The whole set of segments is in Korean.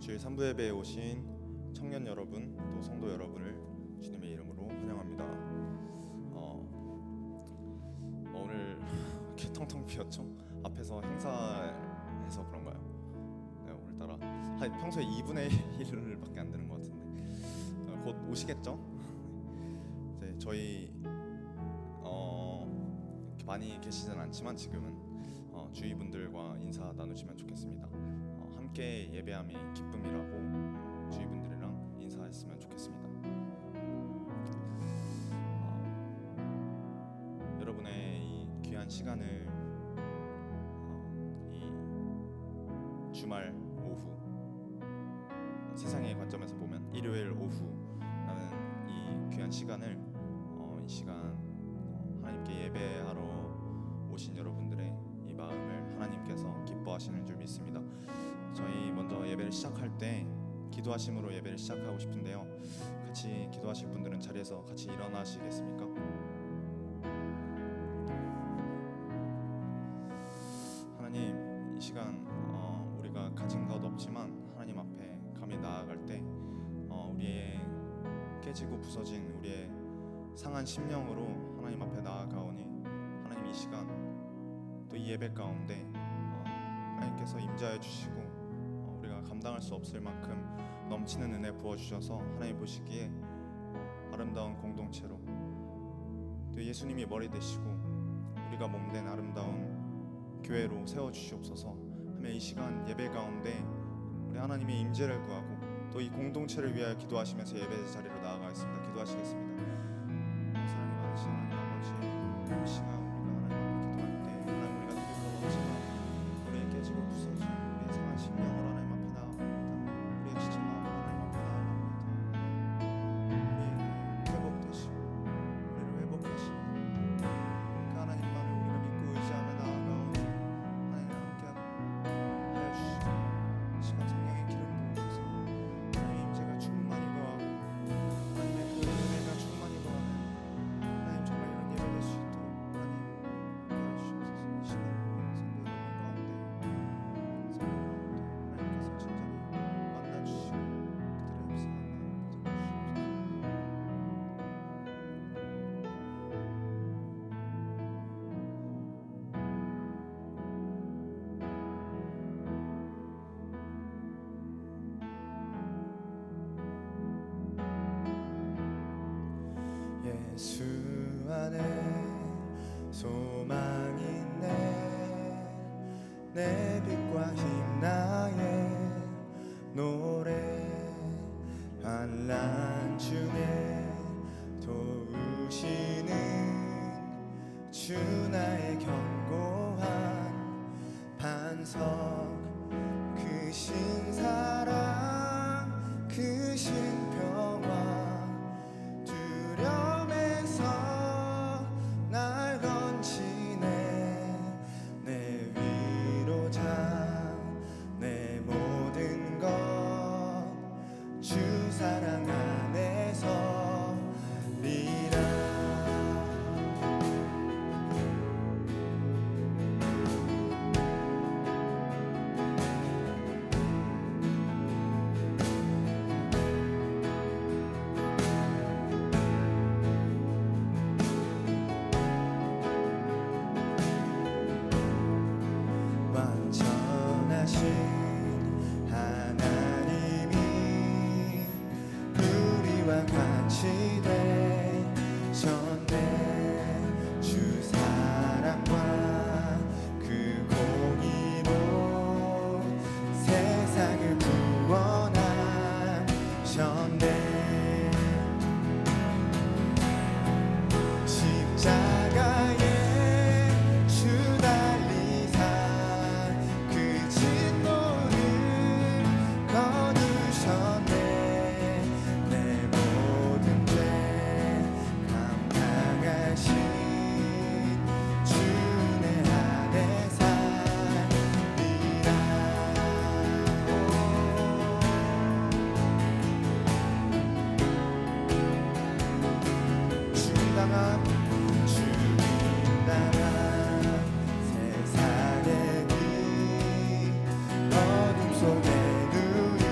주일 3부 예배에 오신 청년 여러분 또 성도 여러분을 주님의 이름으로 환영합니다. 오늘 이렇게 텅텅 비었죠? 앞에서 행사해서 그런가요? 네, 오늘따라 평소에 2분의 1밖에 안 되는 것 같은데 곧 오시겠죠? 이제 저희 이렇게 많이 계시진 않지만 지금은 주위 분들과 인사 나누시면 좋겠습니다. 함께 예배함이 기쁨이라고 주위 분들이랑 인사했으면 좋겠습니다. 여러분의 이 귀한 시간을 이 주말 오후, 세상의 관점에서 보면 일요일 오후라는 이 귀한 시간을 이 시간 하나님께 예배하러 오신 여러분들의 이 마음을 하나님께서 기뻐하시는 줄 믿습니다. 저희 먼저 예배를 시작할 때 기도하심으로 예배를 시작하고 싶은데요, 같이 기도하실 분들은 자리에서 같이 일어나시겠습니까? 하나님, 이 시간 우리가 가진 것 없지만 하나님 앞에 감히 나아갈 때 우리의 깨지고 부서진 우리의 상한 심령으로 하나님 앞에 나아가오니 하나님, 이 시간 또 이 예배 가운데 하나님께서 임재하여 주시고 우리가 감당할 수 없을 만큼 넘치는 은혜 부어주셔서 하나님 보시기에 아름다운 공동체로 또 예수님이 머리 되시고 우리가 몸된 아름다운 교회로 세워주시옵소서 하며 이 시간 예배 가운데 우리 하나님의 임재를 구하고 또 이 공동체를 위하여 기도하시면서 예배 자리로 나아가겠습니다. 기도하시겠습니다. 사랑이 많으신 하나님 아버지, 이 시간 우리가 하나님 앞에 기도할 때 하나님, 우리가 드릴 것 없지만 우리의 깨지고 부서진 우리의 상한 심령으로 하나님 앞에 나아갑니다. 우리의 지친 마음으로 하나님 앞에 나아갑니다. 우리에게 회복되시고 우리를 회복하시고 그 하나님만을 우리가 믿고 의지하며 나아가오니 하나님 함께 하여 주시고 시간 성령의 기름 부으셔서 하나님의 임재가 충만히 거하고 하나님의 그 은혜가 충만히 거하는 하나님, 정말 이런 예배 될 수 있도록 하나님 하여 주시옵소서. 이 시간 성도 여러분 가운데 하나님께서 진정히 만나주시고 그들의 흡사한 마음 예수 안에 소망 있네, 내 빛과 힘 나의 노래, 환난 중에 도우시는 주 나의 견고한 반석, 크신 사랑, 크신 평화, 두려움에서 날 건지네, 내 위로자, 내 모든 것 주 사랑 안에서 리라. 완전하신 하나님이 우리와 같이 되셨네, 주 사랑과 그 공의로 세상을 구원하셨네. 십자가에 주 달리사 그 진노를 거두셨네, 내 모든 죄 감당하신 주 내 안에 살리라. 세상의 길 어둠 속에 누이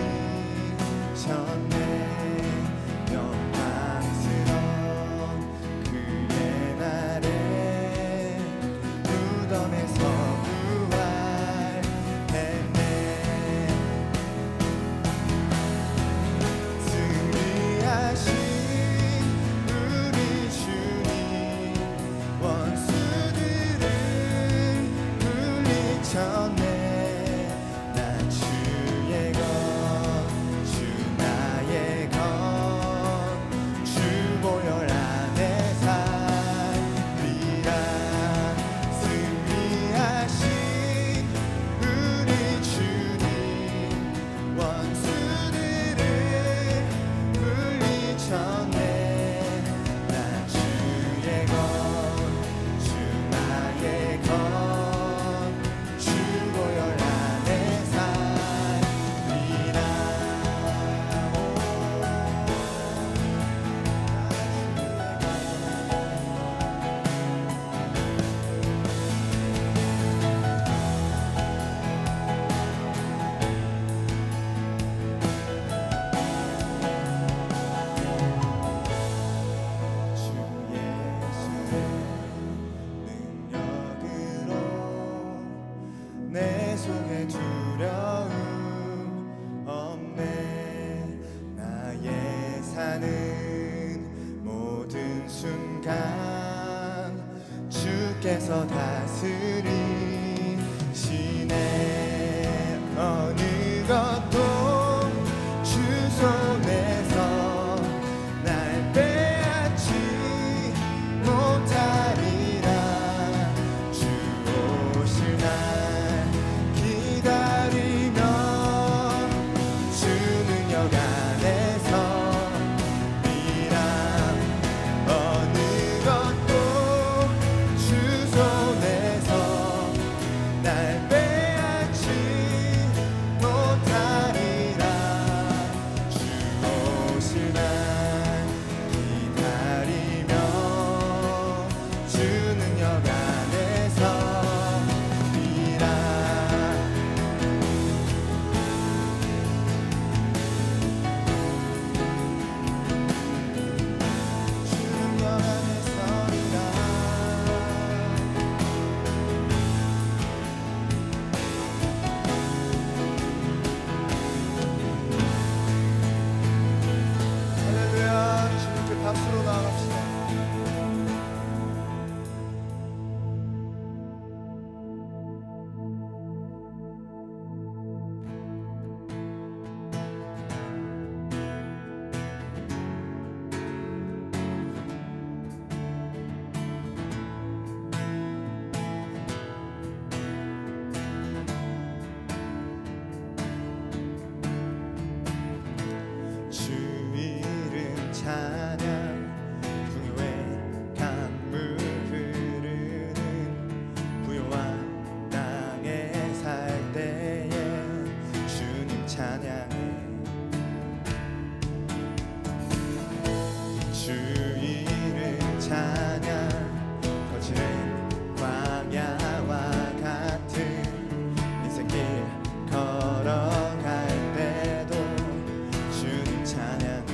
속에 두려움 없네. 나의 사는 모든 순간 주께서 다스리시네. 어느 것도 주 손에서 날 빼앗지 못하리라. 주 오실 날 기다리며 주 능력 안에서 미라. 어느 것도 주 손에서 날 빼앗지 못하리라. 주 오실 날 기다리며 주 능력 안에서 미라. 주 능력 안에서 미라. 할렐루야. 주님께 박수로 나아갑시다. 주 이름 찬양 풍요의 강물 흐르는 부요한 땅에 살 때에 주님 찬양해. 주 이름 찬양 거칠은 광야와 같은 인생길 걸어갈 때도 주님 찬양해.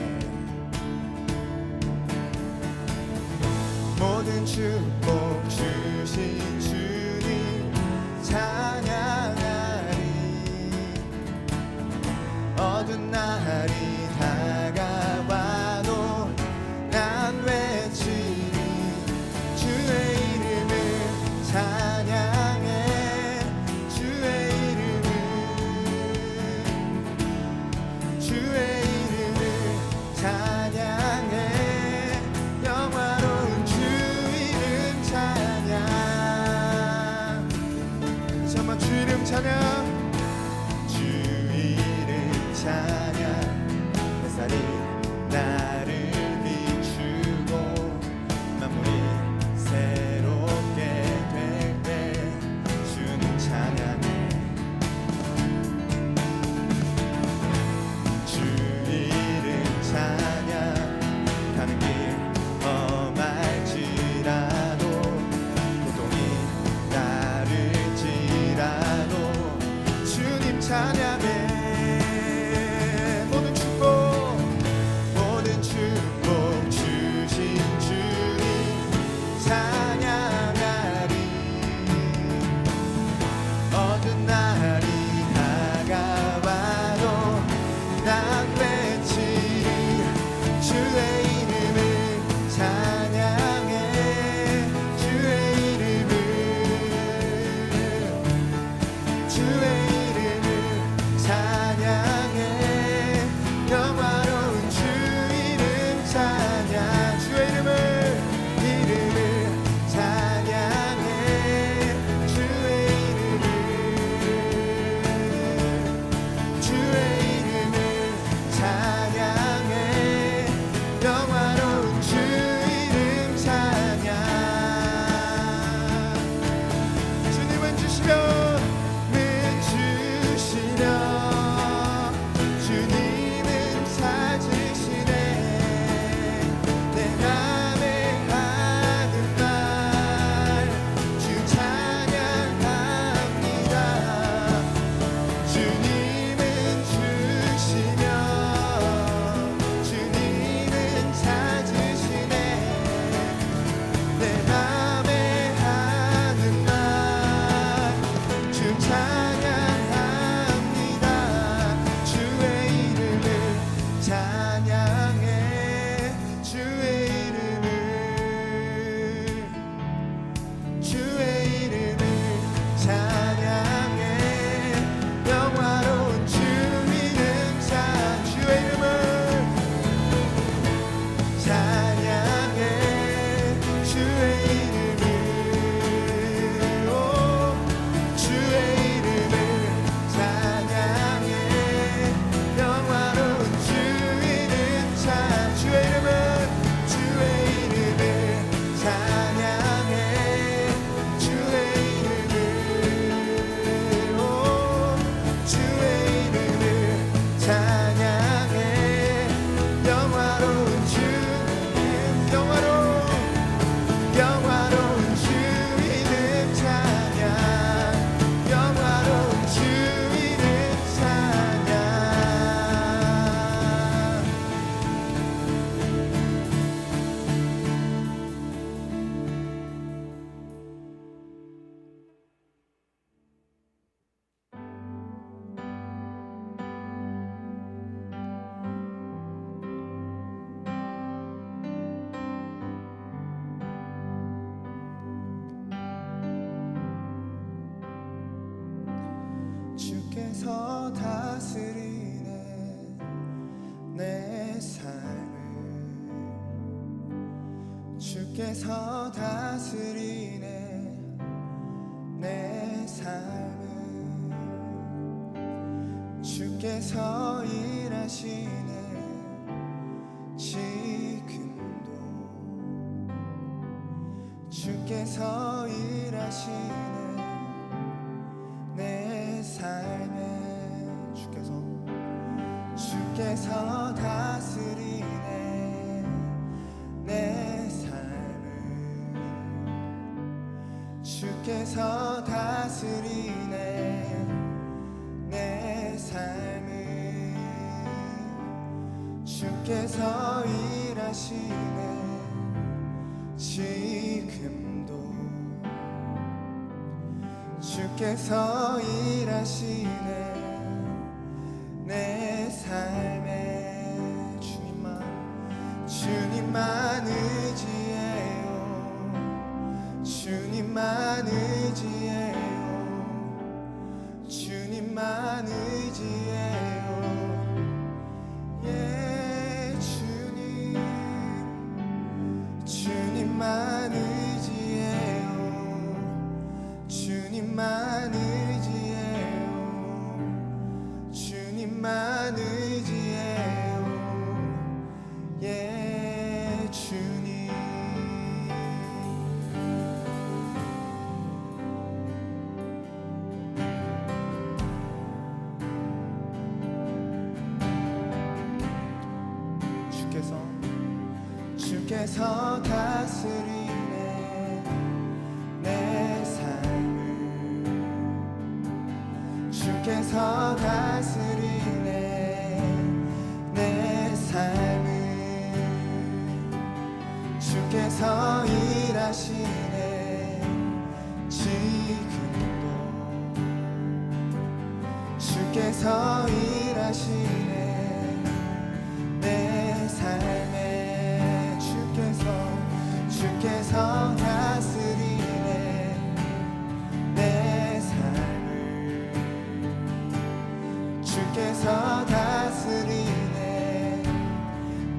모든 축복 주신 주님 찬양하리. 어두운 날이 다가와도 난 외치리. 주의 이름을 찬양해. 주의 이름을 주의 이름을 찬양해. 영화로운 주 이름 찬양. 정말 주 이름 찬양. 주 이름 찬양. 햇살이 나를 비추고 만물이 새롭게 될 때 주님 찬양해. 주 이름 찬양. 가는 길 험할지라도 고통이 따를지라도 주님 찬양해. 모든 축복 주신 주님 찬양하리. 어두운 날이 다가와도 난 외치리. 주의 이름을 찬양해. 주의 이름을 주의 이름을 찬양해. 주께서 다스리네 내 삶을 주께서 다스리네 내 삶을 주께서 일하시네 지금도 주께서 일하시네 내 삶에 주께서 다스리네 내 삶을 주께서 다스리네 내 삶을 주께서 일하시네 지금도 주께서 일하시네 내 삶에 주님만 의지해요 주님만 의지해요 주님만 의지해요 예 주님만 의지해요 주님만 의지해요 주님만 의지해요 예 주님 주께서 다스리네 내 삶을 주께서 다스리네 내 삶을 주께서 일하시네 지금도 주께서 일하시네 내 삶에 주께서 다스리네 내 삶을 주께서 다스리네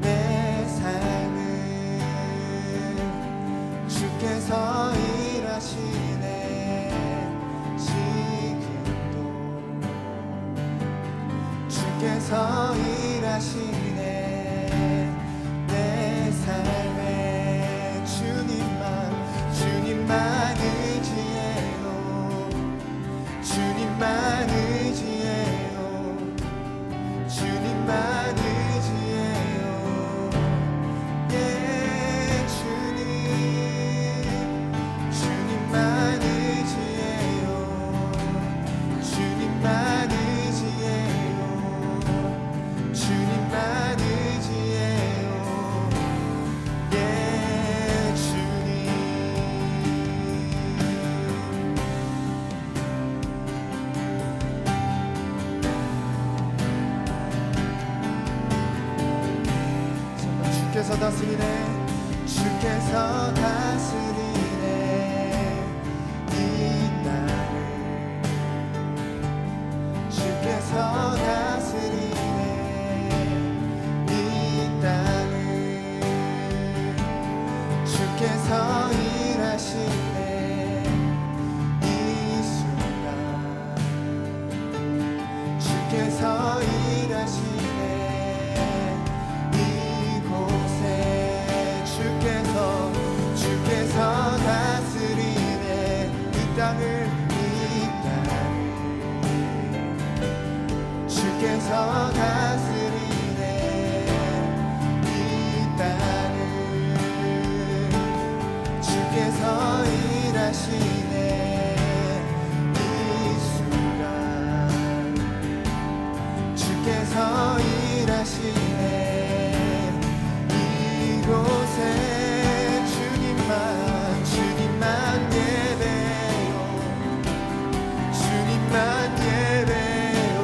내 삶을 주께서 일하시네 지금도 주께서 일하시네 내 삶에 주님만 의지해요 주님만 의지해요 주님만 의지해요 예 주님만 의지해요 주님만 의지해요 주님만 의지해요 예 주님 주께서 다스리네 주께서 다스리네 이 땅을 주께서 다스리네 이 땅을 주께서 일하시네 이 순간 주께서 일하시네 주께서 다스리네 이 땅을 주께서 다스리네 이 땅을 주께서 일하시네 이 순간 주께서 일하시네 이곳에 주님만 예배요 주님만 예배요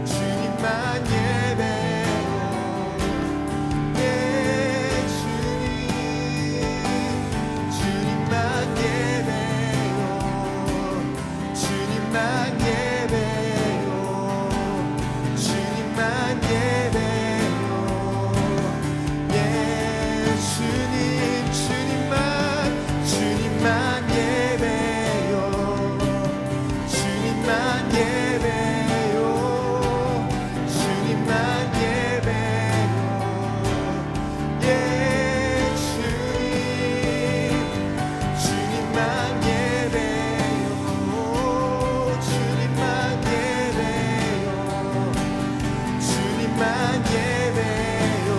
주님만 예배요 주님만 예배요 예 주님만 예배요 주님만 예배요 주님만 예배요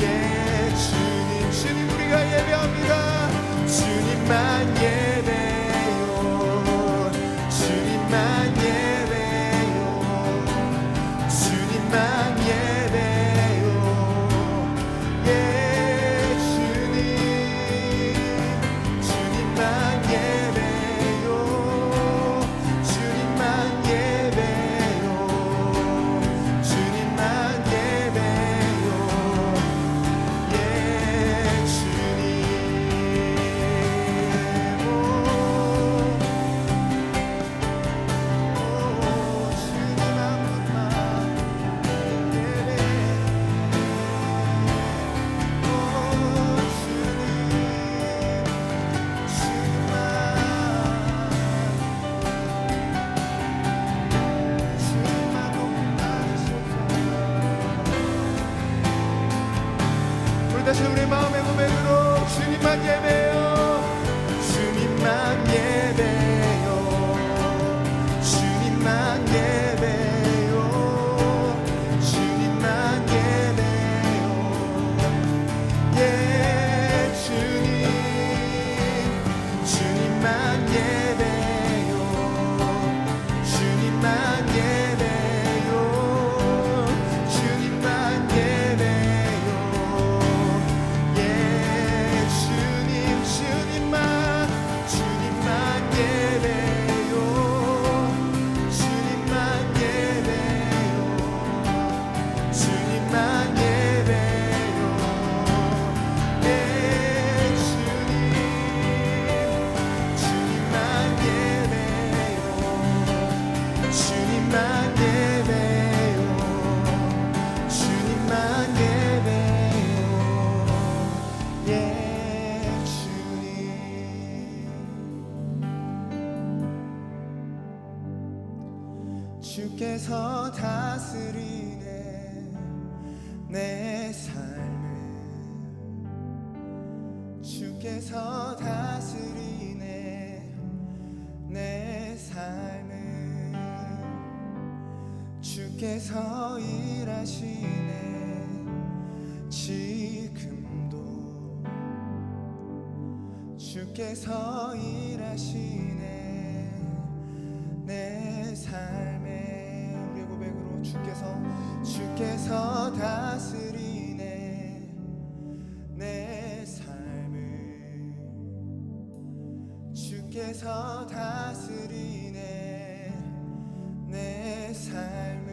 예 주님 우리가 예배합니다 주님만 예배요 주님만 예배요 주님만 예배요 예 주님만 예배요 주님만 예배요 주님만 예배요 예 주님 주님 한 분만 예배 주님만 우리 다시 우리 마음의 고백으로 주님만 예배요 주님만 예배요 주님만 예배요 주님만 예배요 예 주님만 예배요 주님만 예배요 주님만 예배요 예 주님만 예배요 주님만 예배요 주님만 예배요 예 주님만 예배요 주님만 예배요 주님만 예배요 예 주님 주께서 다스리네 내 삶을 주께서 다스리네 내 삶을 주께서 일하시네 지금도 주께서 일하시네 내 삶에 우리의 고백으로 주께서 다스리네 내 삶을 주께서 다스리네 내 삶을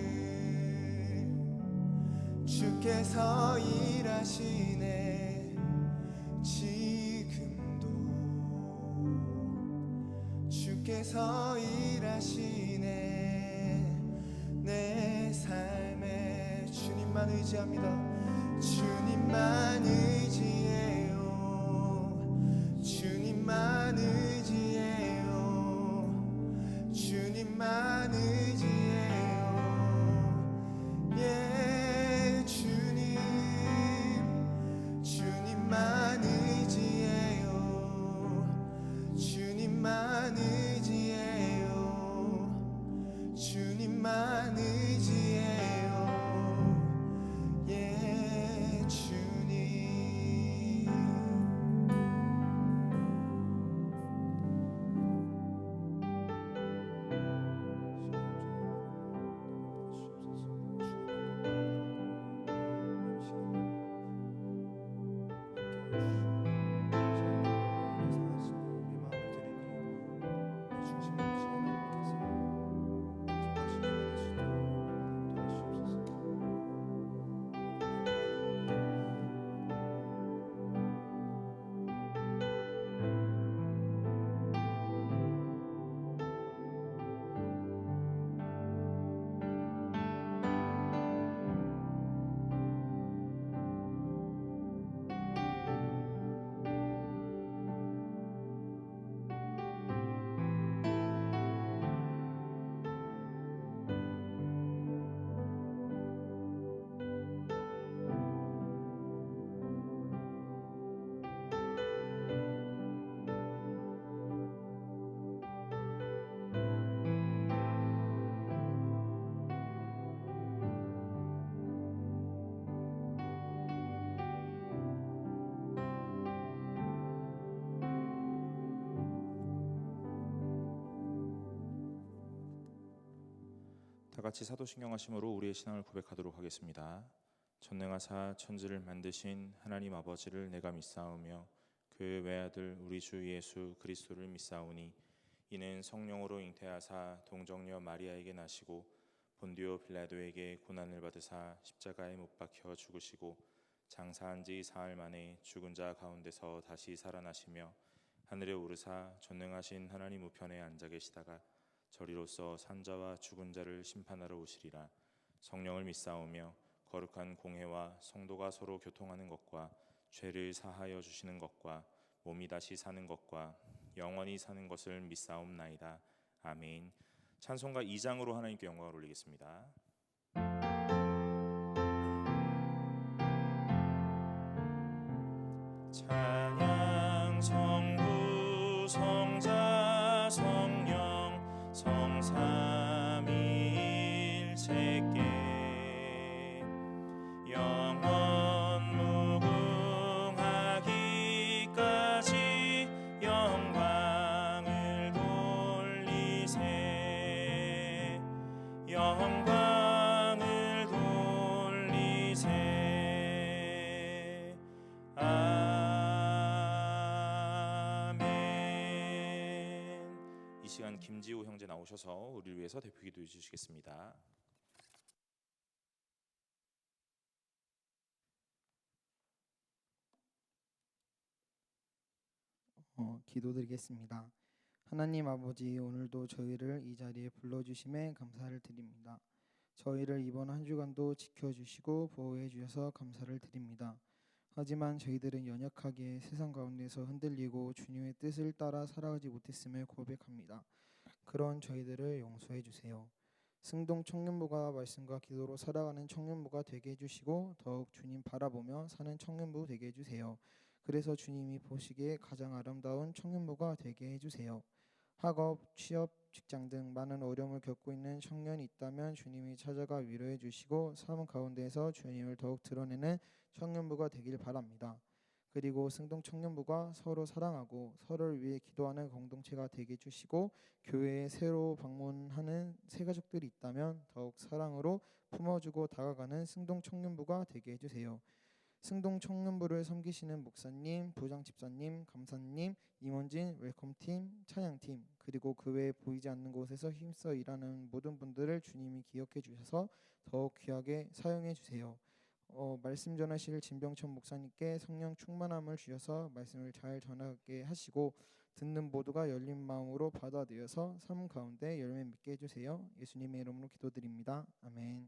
주께서 일하시네 지금도 주께서 일하시네 내 삶에 주님만 의지합니다 주님만 의지해요 주님만 의지해요 주님만 의지해요 예 주님만 의지해요 주님만 의지해요 주님만 의지해요 예 주님 다 같이 사도신경 하심으로 우리의 신앙을 고백하도록 하겠습니다. 전능하사 천지를 만드신 하나님 아버지를 내가 믿사오며 그 외아들 우리 주 예수 그리스도를 믿사오니 이는 성령으로 잉태하사 동정녀 마리아에게 나시고 본디오 빌라도에게 고난을 받으사 십자가에 못 박혀 죽으시고 장사한 지 사흘 만에 죽은 자 가운데서 다시 살아나시며 하늘에 오르사 전능하신 하나님 우편에 앉아 계시다가 저리로서 산자와 죽은 자를 심판하러 오시리라. 성령을 믿사오며 거룩한 공회와 성도가 서로 교통하는 것과 죄를 사하여 주시는 것과 몸이 다시 사는 것과 영원히 사는 것을 믿사옵나이다. 아멘. 찬송가 2장으로 하나님께 영광을 올리겠습니다. 찬양 성부 성자 성령 성삼위일체께 영원 무궁하기까지 영광을 돌리세 영광을 돌리세 아멘. 이 시간 김지호 형제 나오셔서 우리를 위해서 대표 기도해 주시겠습니다. 기도드리겠습니다. 하나님 아버지, 오늘도 저희를 이 자리에 불러주심에 감사를 드립니다. 저희를 이번 한 주간도 지켜주시고 보호해 주셔서 감사를 드립니다. 하지만 저희들은 연약하게 세상 가운데서 흔들리고 주님의 뜻을 따라 살아가지 못했음을 고백합니다. 그런 저희들을 용서해 주세요. 승동 청년부가 말씀과 기도로 살아가는 청년부가 되게 해주시고 더욱 주님 바라보며 사는 청년부 되게 해주세요. 그래서 주님이 보시기에 가장 아름다운 청년부가 되게 해주세요. 학업, 취업, 직장 등 많은 어려움을 겪고 있는 청년이 있다면 주님이 찾아가 위로해 주시고 삶 가운데에서 주님을 더욱 드러내는 청년부가 되길 바랍니다. 그리고 승동 청년부가 서로 사랑하고 서로를 위해 기도하는 공동체가 되게 해주시고 교회에 새로 방문하는 새 가족들이 있다면 더욱 사랑으로 품어주고 다가가는 승동 청년부가 되게 해주세요. 승동 청년부를 섬기시는 목사님, 부장 집사님, 감사님, 임원진, 웰컴팀, 찬양팀, 그리고 그 외에 보이지 않는 곳에서 힘써 일하는 모든 분들을 주님이 기억해 주셔서 더욱 귀하게 사용해 주세요. 말씀 전하실 진병천 목사님께 성령 충만함을 주셔서 말씀을 잘 전하게 하시고 듣는 모두가 열린 마음으로 받아들여서 삶 가운데 열매 맺게 해주세요. 예수님의 이름으로 기도드립니다. 아멘.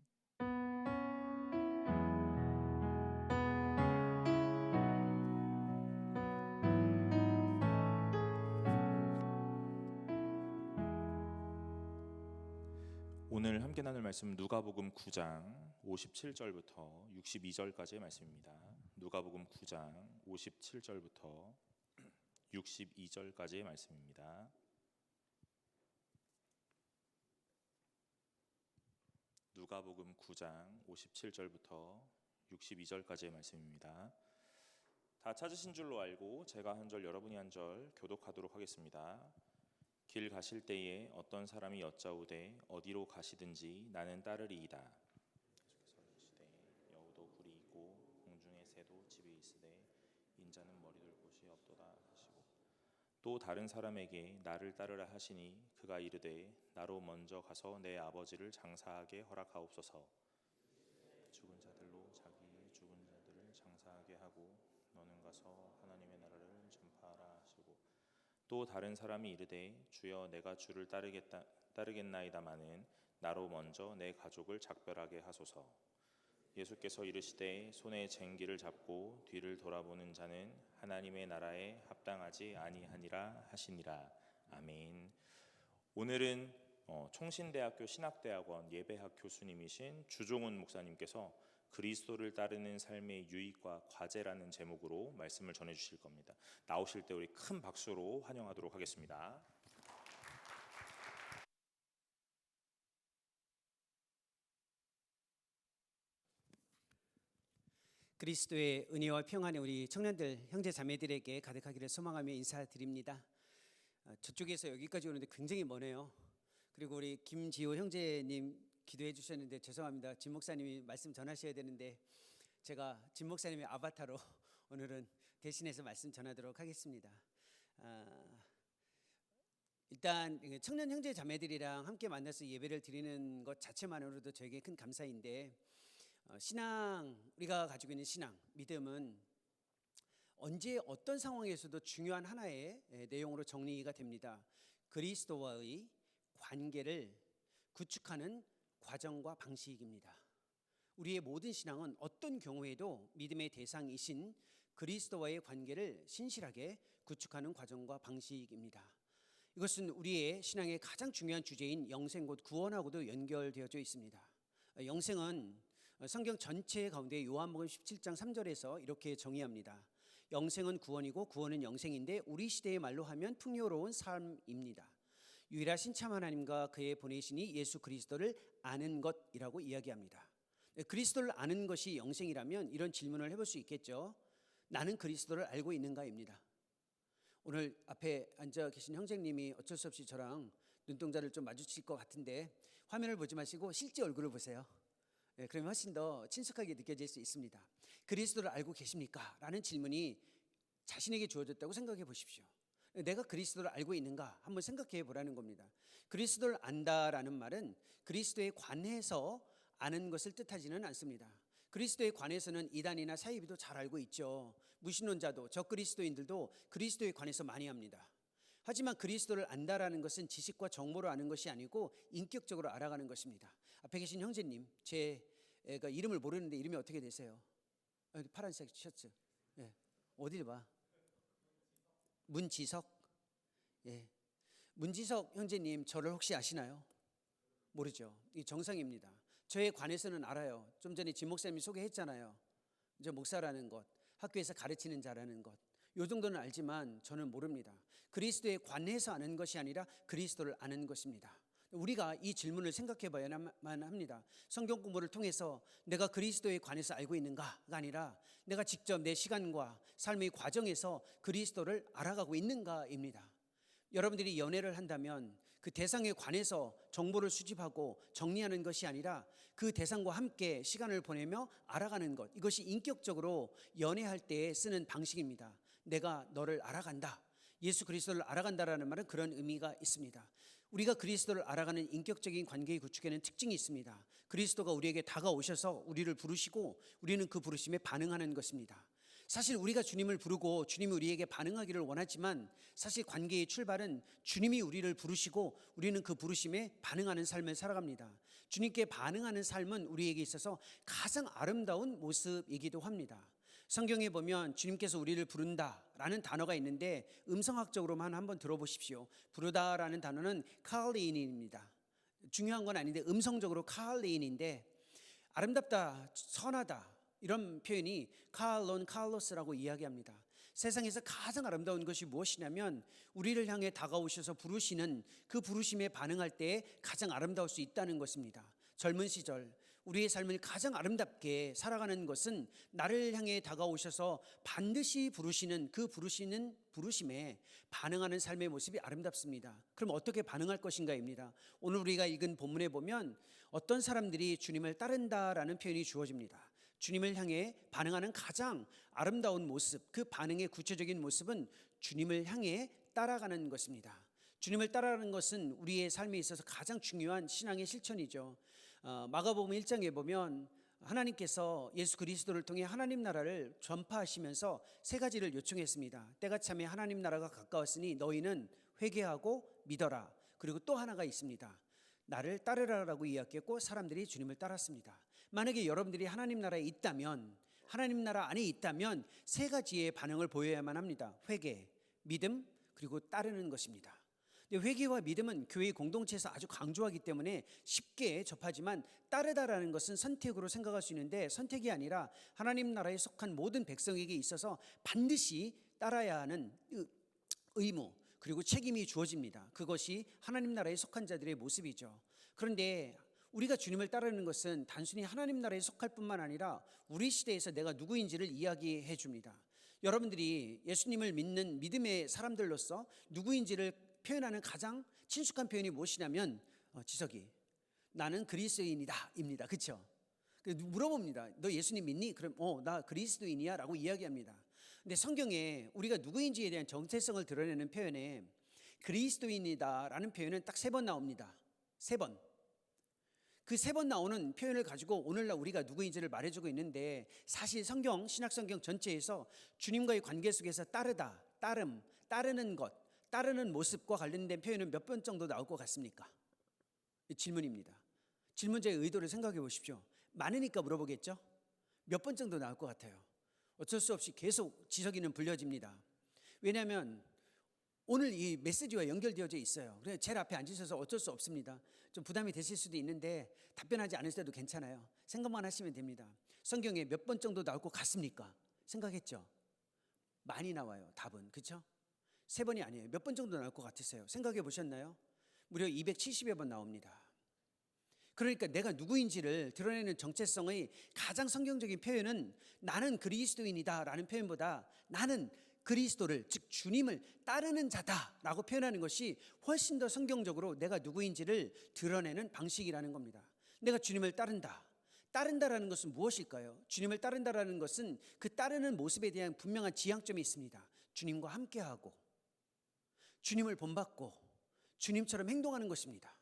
오늘 함께 나눌 말씀 누가복음 9장 57절부터 62절까지의 말씀입니다. 누가복음 9장 57절부터 62절까지의 말씀입니다. 누가복음 9장 57절부터 62절까지의 말씀입니다. 다 찾으신 줄로 알고 제가 한 절 여러분이 한 절 교독하도록 하겠습니다. 길 가실 때에 어떤 사람이 여짜오되 어디로 가시든지 나는 따르리이다. 계속해서 이르시되 여우도 굴이 있고 공중의 새도 집에 있으되 인자는 머리 둘 곳이 없도다 하시고 또 다른 사람에게 나를 따르라 하시니 그가 이르되 나로 먼저 가서 내 아버지를 장사하게 허락하옵소서. 죽은 자들로 자기의 죽은 자들을 장사하게 하고 너는 가서 하나님의 나라를 전파하라 하시고 또 다른 사람이 이르되 주여 내가 주를 따르겠나이다마는 나로 먼저 내 가족을 작별하게 하소서. 예수께서 이르시되 손에 쟁기를 잡고 뒤를 돌아보는 자는 하나님의 나라에 합당하지 아니하니라 하시니라. 아멘. 오늘은 총신대학교 신학대학원 예배학 교수님이신 주종훈 목사님께서 그리스도를 따르는 삶의 유익과 과제라는 제목으로 말씀을 전해주실 겁니다. 나오실 때 우리 큰 박수로 환영하도록 하겠습니다. 그리스도의 은혜와 평안이 우리 청년들 형제 자매들에게 가득하기를 소망하며 인사드립니다. 저쪽에서 여기까지 오는데 굉장히 머네요. 그리고 우리 김지호 형제님 기도해 주셨는데 죄송합니다. 진 목사님이 말씀 전하셔야 되는데 제가 진 목사님의 아바타로 오늘은 대신해서 말씀 전하도록 하겠습니다. 일단 청년 형제 자매들이랑 함께 만나서 예배를 드리는 것 자체만으로도 저에게 큰 감사인데 신앙, 우리가 가지고 있는 신앙, 믿음은 언제 어떤 상황에서도 중요한 하나의 내용으로 정리가 됩니다. 그리스도와의 관계를 구축하는 과정과 방식입니다. 우리의 모든 신앙은 어떤 경우에도 믿음의 대상이신 그리스도와의 관계를 신실하게 구축하는 과정과 방식입니다. 이것은 우리의 신앙의 가장 중요한 주제인 영생 곧 구원하고도 연결되어져 있습니다. 영생은 성경 전체 가운데 요한복음 17장 3절에서 이렇게 정의합니다. 영생은 구원이고 구원은 영생인데 우리 시대의 말로 하면 풍요로운 삶입니다. 유일하신 참 하나님과 그의 보내시니 예수 그리스도를 아는 것이라고 이야기합니다. 그리스도를 아는 것이 영생이라면 이런 질문을 해볼 수 있겠죠. 나는 그리스도를 알고 있는가입니다. 오늘 앞에 앉아 계신 형제님이 어쩔 수 없이 저랑 눈동자를 좀 마주칠 것 같은데 화면을 보지 마시고 실제 얼굴을 보세요. 그러면 훨씬 더 친숙하게 느껴질 수 있습니다. 그리스도를 알고 계십니까? 라는 질문이 자신에게 주어졌다고 생각해 보십시오. 내가 그리스도를 알고 있는가? 한번 생각해 보라는 겁니다. 그리스도를 안다라는 말은 그리스도에 관해서 아는 것을 뜻하지는 않습니다. 그리스도에 관해서는 이단이나 사이비도 잘 알고 있죠. 무신론자도 적그리스도인들도 그리스도에 관해서 많이 합니다. 하지만 그리스도를 안다라는 것은 지식과 정보로 아는 것이 아니고 인격적으로 알아가는 것입니다. 앞에 계신 형제님, 제가 이름을 모르는데 이름이 어떻게 되세요? 파란색 셔츠. 어디 봐? 문지석. 문지석 형제님 저를 혹시 아시나요? 모르죠. 이 정상입니다. 저에 관해서는 알아요. 좀 전에 진 목사님이 소개했잖아요. 저 목사라는 것, 학교에서 가르치는 자라는 것, 요 정도는 알지만 저는 모릅니다. 그리스도에 관해서 아는 것이 아니라 그리스도를 아는 것입니다. 우리가 이 질문을 생각해 봐야만 합니다. 성경 공부를 통해서 내가 그리스도에 관해서 알고 있는가가 아니라 내가 직접 내 시간과 삶의 과정에서 그리스도를 알아가고 있는가입니다. 여러분들이 연애를 한다면 그 대상에 관해서 정보를 수집하고 정리하는 것이 아니라 그 대상과 함께 시간을 보내며 알아가는 것, 이것이 인격적으로 연애할 때 쓰는 방식입니다. 내가 너를 알아간다. 예수 그리스도를 알아간다라는 말은 그런 의미가 있습니다. 우리가 그리스도를 알아가는 인격적인 관계의 구축에는 특징이 있습니다. 그리스도가 우리에게 다가오셔서 우리를 부르시고 우리는 그 부르심에 반응하는 것입니다. 사실 우리가 주님을 부르고 주님이 우리에게 반응하기를 원하지만 사실 관계의 출발은 주님이 우리를 부르시고 우리는 그 부르심에 반응하는 삶을 살아갑니다. 주님께 반응하는 삶은 우리에게 있어서 가장 아름다운 모습이기도 합니다. 성경에 보면 주님께서 우리를 부른다라는 단어가 있는데 음성학적으로만 한번 들어보십시오. 부르다라는 단어는 칼리인입니다. 중요한 건 아닌데 음성적으로 칼리인인데 아름답다, 선하다 이런 표현이 칼론 칼로스라고 이야기합니다. 세상에서 가장 아름다운 것이 무엇이냐면 우리를 향해 다가오셔서 부르시는 그 부르심에 반응할 때 가장 아름다울 수 있다는 것입니다. 젊은 시절 우리의 삶을 가장 아름답게 살아가는 것은 나를 향해 다가오셔서 반드시 부르시는 그 부르시는 부르심에 반응하는 삶의 모습이 아름답습니다. 그럼 어떻게 반응할 것인가입니다. 오늘 우리가 읽은 본문에 보면 어떤 사람들이 주님을 따른다라는 표현이 주어집니다. 주님을 향해 반응하는 가장 아름다운 모습, 그 반응의 구체적인 모습은 주님을 향해 따라가는 것입니다. 주님을 따라가는 것은 우리의 삶에 있어서 가장 중요한 신앙의 실천이죠. 마가복음 1장에 보면 하나님께서 예수 그리스도를 통해 하나님 나라를 전파하시면서 세 가지를 요청했습니다. 때가 차면 하나님 나라가 가까웠으니 너희는 회개하고 믿어라. 그리고 또 하나가 있습니다. 나를 따르라라고 이야기했고 사람들이 주님을 따랐습니다. 만약에 여러분들이 하나님 나라에 있다면, 하나님 나라 안에 있다면 세 가지의 반응을 보여야만 합니다. 회개, 믿음, 그리고 따르는 것입니다. 회개와 믿음은 교회 공동체에서 아주 강조하기 때문에 쉽게 접하지만 따르다라는 것은 선택으로 생각할 수 있는데 선택이 아니라 하나님 나라에 속한 모든 백성에게 있어서 반드시 따라야 하는 의무 그리고 책임이 주어집니다. 그것이 하나님 나라에 속한 자들의 모습이죠. 그런데 우리가 주님을 따르는 것은 단순히 하나님 나라에 속할 뿐만 아니라 우리 시대에서 내가 누구인지를 이야기해 줍니다. 여러분들이 예수님을 믿는 믿음의 사람들로서 누구인지를 표현하는 가장 친숙한 표현이 무엇이냐면 지석이 나는 그리스도인이다입니다. 그렇죠? 물어봅니다. 너 예수님 믿니? 그럼 나 그리스도인이야 라고 이야기합니다. 근데 성경에 우리가 누구인지에 대한 정체성을 드러내는 표현에 그리스도인이다라는 표현은 딱 3번 나옵니다. 3번. 그 3번 나오는 표현을 가지고 오늘날 우리가 누구인지를 말해주고 있는데, 사실 성경, 신약성경 전체에서 주님과의 관계 속에서 따르다, 따름, 따르는 것, 따르는 모습과 관련된 표현은 몇 번 정도 나올 것 같습니까? 질문입니다. 질문자의 의도를 생각해 보십시오. 많으니까 물어보겠죠? 몇 번 정도 나올 것 같아요? 어쩔 수 없이 계속 지석이는 불려집니다. 왜냐하면 오늘 이 메시지와 연결되어져 있어요. 그래서 제일 앞에 앉으셔서 어쩔 수 없습니다. 좀 부담이 되실 수도 있는데 답변하지 않을 때도 괜찮아요. 생각만 하시면 됩니다. 성경에 몇 번 정도 나올 것 같습니까? 생각했죠? 많이 나와요, 답은. 그렇죠? 3번이 아니에요. 몇 번 정도 나올 것 같으세요? 생각해 보셨나요? 무려 270여 번 나옵니다. 그러니까 내가 누구인지를 드러내는 정체성의 가장 성경적인 표현은 나는 그리스도인이다 라는 표현보다 나는 그리스도를, 즉 주님을 따르는 자다라고 표현하는 것이 훨씬 더 성경적으로 내가 누구인지를 드러내는 방식이라는 겁니다. 내가 주님을 따른다. 따른다라는 것은 무엇일까요? 주님을 따른다라는 것은 그 따르는 모습에 대한 분명한 지향점이 있습니다. 주님과 함께하고, 주님을 본받고, 주님처럼 행동하는 것입니다.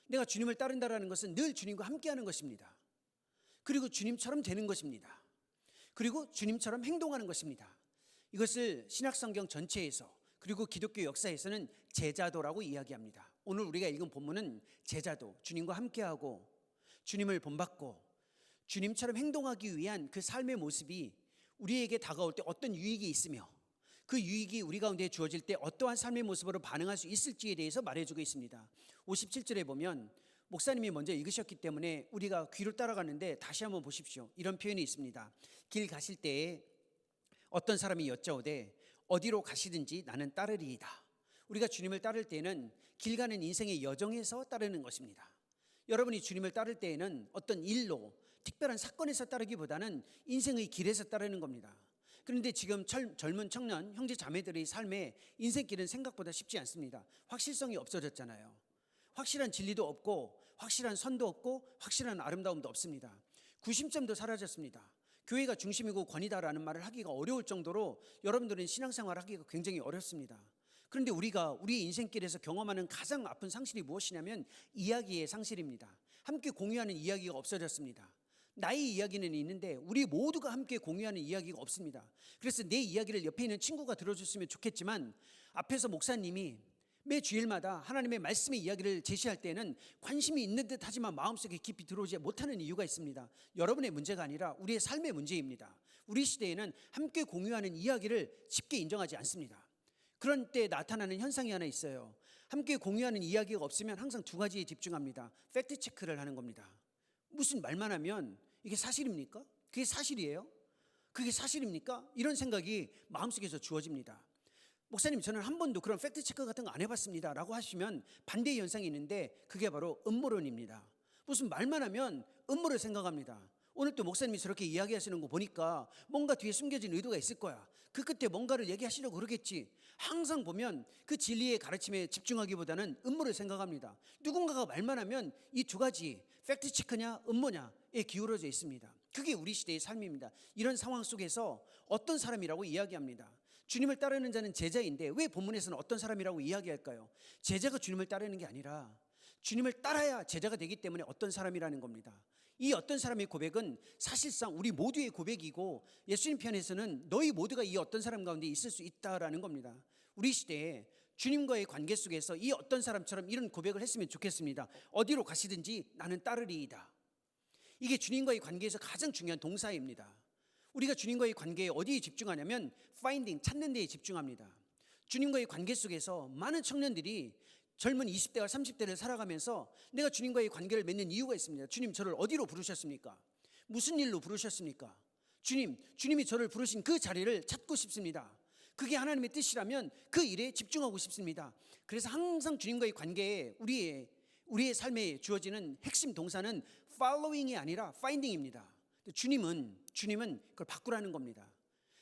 내가 주님을 따른다라는 것은 늘 주님과 함께하는 것입니다. 그리고 주님처럼 되는 것입니다. 그리고 주님처럼 행동하는 것입니다. 이것을 신약성경 전체에서, 그리고 기독교 역사에서는 제자도라고 이야기합니다. 오늘 우리가 읽은 본문은 제자도, 주님과 함께하고 주님을 본받고 주님처럼 행동하기 위한 그 삶의 모습이 우리에게 다가올 때 어떤 유익이 있으며, 그 유익이 우리 가운데 주어질 때 어떠한 삶의 모습으로 반응할 수 있을지에 대해서 말해주고 있습니다. 57절에 보면 목사님이 먼저 읽으셨기 때문에 우리가 귀로 따라가는데 다시 한번 보십시오. 이런 표현이 있습니다. 길 가실 때에 어떤 사람이 여짜오되 어디로 가시든지 나는 따르리이다. 우리가 주님을 따를 때는 길 가는 인생의 여정에서 따르는 것입니다. 여러분이 주님을 따를 때에는 어떤 일로, 특별한 사건에서 따르기보다는 인생의 길에서 따르는 겁니다. 그런데 지금 젊은 청년 형제 자매들의 삶에 인생길은 생각보다 쉽지 않습니다. 확실성이 없어졌잖아요. 확실한 진리도 없고, 확실한 선도 없고, 확실한 아름다움도 없습니다. 구심점도 사라졌습니다. 교회가 중심이고 권위다라는 말을 하기가 어려울 정도로 여러분들은 신앙생활을 하기가 굉장히 어렵습니다. 그런데 우리가 우리의 인생길에서 경험하는 가장 아픈 상실이 무엇이냐면 이야기의 상실입니다. 함께 공유하는 이야기가 없어졌습니다. 나의 이야기는 있는데 우리 모두가 함께 공유하는 이야기가 없습니다. 그래서 내 이야기를 옆에 있는 친구가 들어줬으면 좋겠지만, 앞에서 목사님이 매 주일마다 하나님의 말씀의 이야기를 제시할 때는 관심이 있는 듯 하지만 마음속에 깊이 들어오지 못하는 이유가 있습니다. 여러분의 문제가 아니라 우리의 삶의 문제입니다. 우리 시대에는 함께 공유하는 이야기를 쉽게 인정하지 않습니다. 그런 때 나타나는 현상이 하나 있어요. 함께 공유하는 이야기가 없으면 항상 2가지에 집중합니다. 팩트 체크를 하는 겁니다. 무슨 말만 하면 이게 사실입니까? 그게 사실이에요? 그게 사실입니까? 이런 생각이 마음속에서 주어집니다. 목사님, 저는 한 번도 그런 팩트체크 같은 거 안 해봤습니다 라고 하시면 반대의 현상이 있는데, 그게 바로 음모론입니다. 무슨 말만 하면 음모를 생각합니다. 오늘 또 목사님이 저렇게 이야기하시는 거 보니까 뭔가 뒤에 숨겨진 의도가 있을 거야. 그 끝에 뭔가를 얘기하시려고 그러겠지. 항상 보면 그 진리의 가르침에 집중하기보다는 음모를 생각합니다. 누군가가 말만 하면 이 2가지, 팩트체크냐 음모냐에 기울어져 있습니다. 그게 우리 시대의 삶입니다. 이런 상황 속에서 어떤 사람이라고 이야기합니다. 주님을 따르는 자는 제자인데 왜 본문에서는 어떤 사람이라고 이야기할까요? 제자가 주님을 따르는 게 아니라 주님을 따라야 제자가 되기 때문에 어떤 사람이라는 겁니다. 이 어떤 사람의 고백은 사실상 우리 모두의 고백이고, 예수님 편에서는 너희 모두가 이 어떤 사람 가운데 있을 수 있다라는 겁니다. 우리 시대에 주님과의 관계 속에서 이 어떤 사람처럼 이런 고백을 했으면 좋겠습니다. 어디로 가시든지 나는 따르리이다. 이게 주님과의 관계에서 가장 중요한 동사입니다. 우리가 주님과의 관계에 어디에 집중하냐면 finding, 찾는 데에 집중합니다. 주님과의 관계 속에서 많은 청년들이 젊은 20대와 30대를 살아가면서 내가 주님과의 관계를 맺는 이유가 있습니다. 주님, 저를 어디로 부르셨습니까? 무슨 일로 부르셨습니까? 주님이 저를 부르신 그 자리를 찾고 싶습니다. 그게 하나님의 뜻이라면 그 일에 집중하고 싶습니다. 그래서 항상 주님과의 관계에 우리의 삶에 주어지는 핵심 동사는 following이 아니라 finding입니다. 주님은 그걸 바꾸라는 겁니다.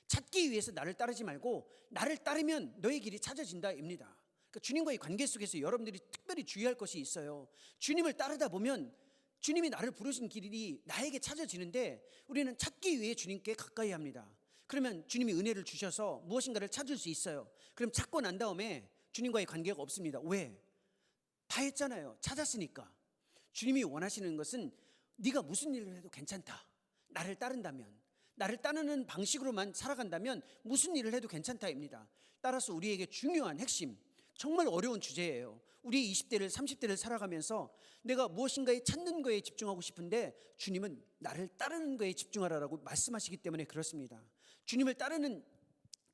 찾기 위해서 나를 따르지 말고 나를 따르면 너의 길이 찾아진다입니다. 그러니까 주님과의 관계 속에서 여러분들이 특별히 주의할 것이 있어요. 주님을 따르다 보면 주님이 나를 부르신 길이 나에게 찾아지는데 우리는 찾기 위해 주님께 가까이 합니다. 그러면 주님이 은혜를 주셔서 무엇인가를 찾을 수 있어요. 그럼 찾고 난 다음에 주님과의 관계가 없습니다. 왜? 다 했잖아요. 찾았으니까. 주님이 원하시는 것은 네가 무슨 일을 해도 괜찮다. 나를 따른다면, 나를 따르는 방식으로만 살아간다면 무슨 일을 해도 괜찮다입니다. 따라서 우리에게 중요한 핵심, 정말 어려운 주제예요. 우리 20대를 30대를 살아가면서 내가 무엇인가에 찾는 거에 집중하고 싶은데 주님은 나를 따르는 거에 집중하라고 말씀하시기 때문에 그렇습니다. 주님을 따르는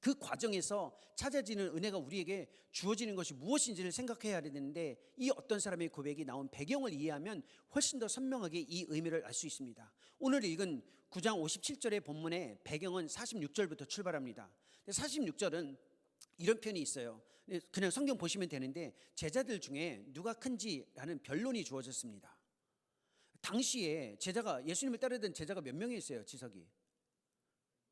그 과정에서 찾아지는 은혜가 우리에게 주어지는 것이 무엇인지를 생각해야 되는데 이 어떤 사람의 고백이 나온 배경을 이해하면 훨씬 더 선명하게 이 의미를 알 수 있습니다. 오늘 읽은 9장 57절의 본문의 배경은 46절부터 출발합니다. 46절은 이런 표현이 있어요. 그냥 성경 보시면 되는데 제자들 중에 누가 큰지라는 변론이 주어졌습니다. 당시에 예수님을 따르던 제자가 몇 명이었어요? 지석이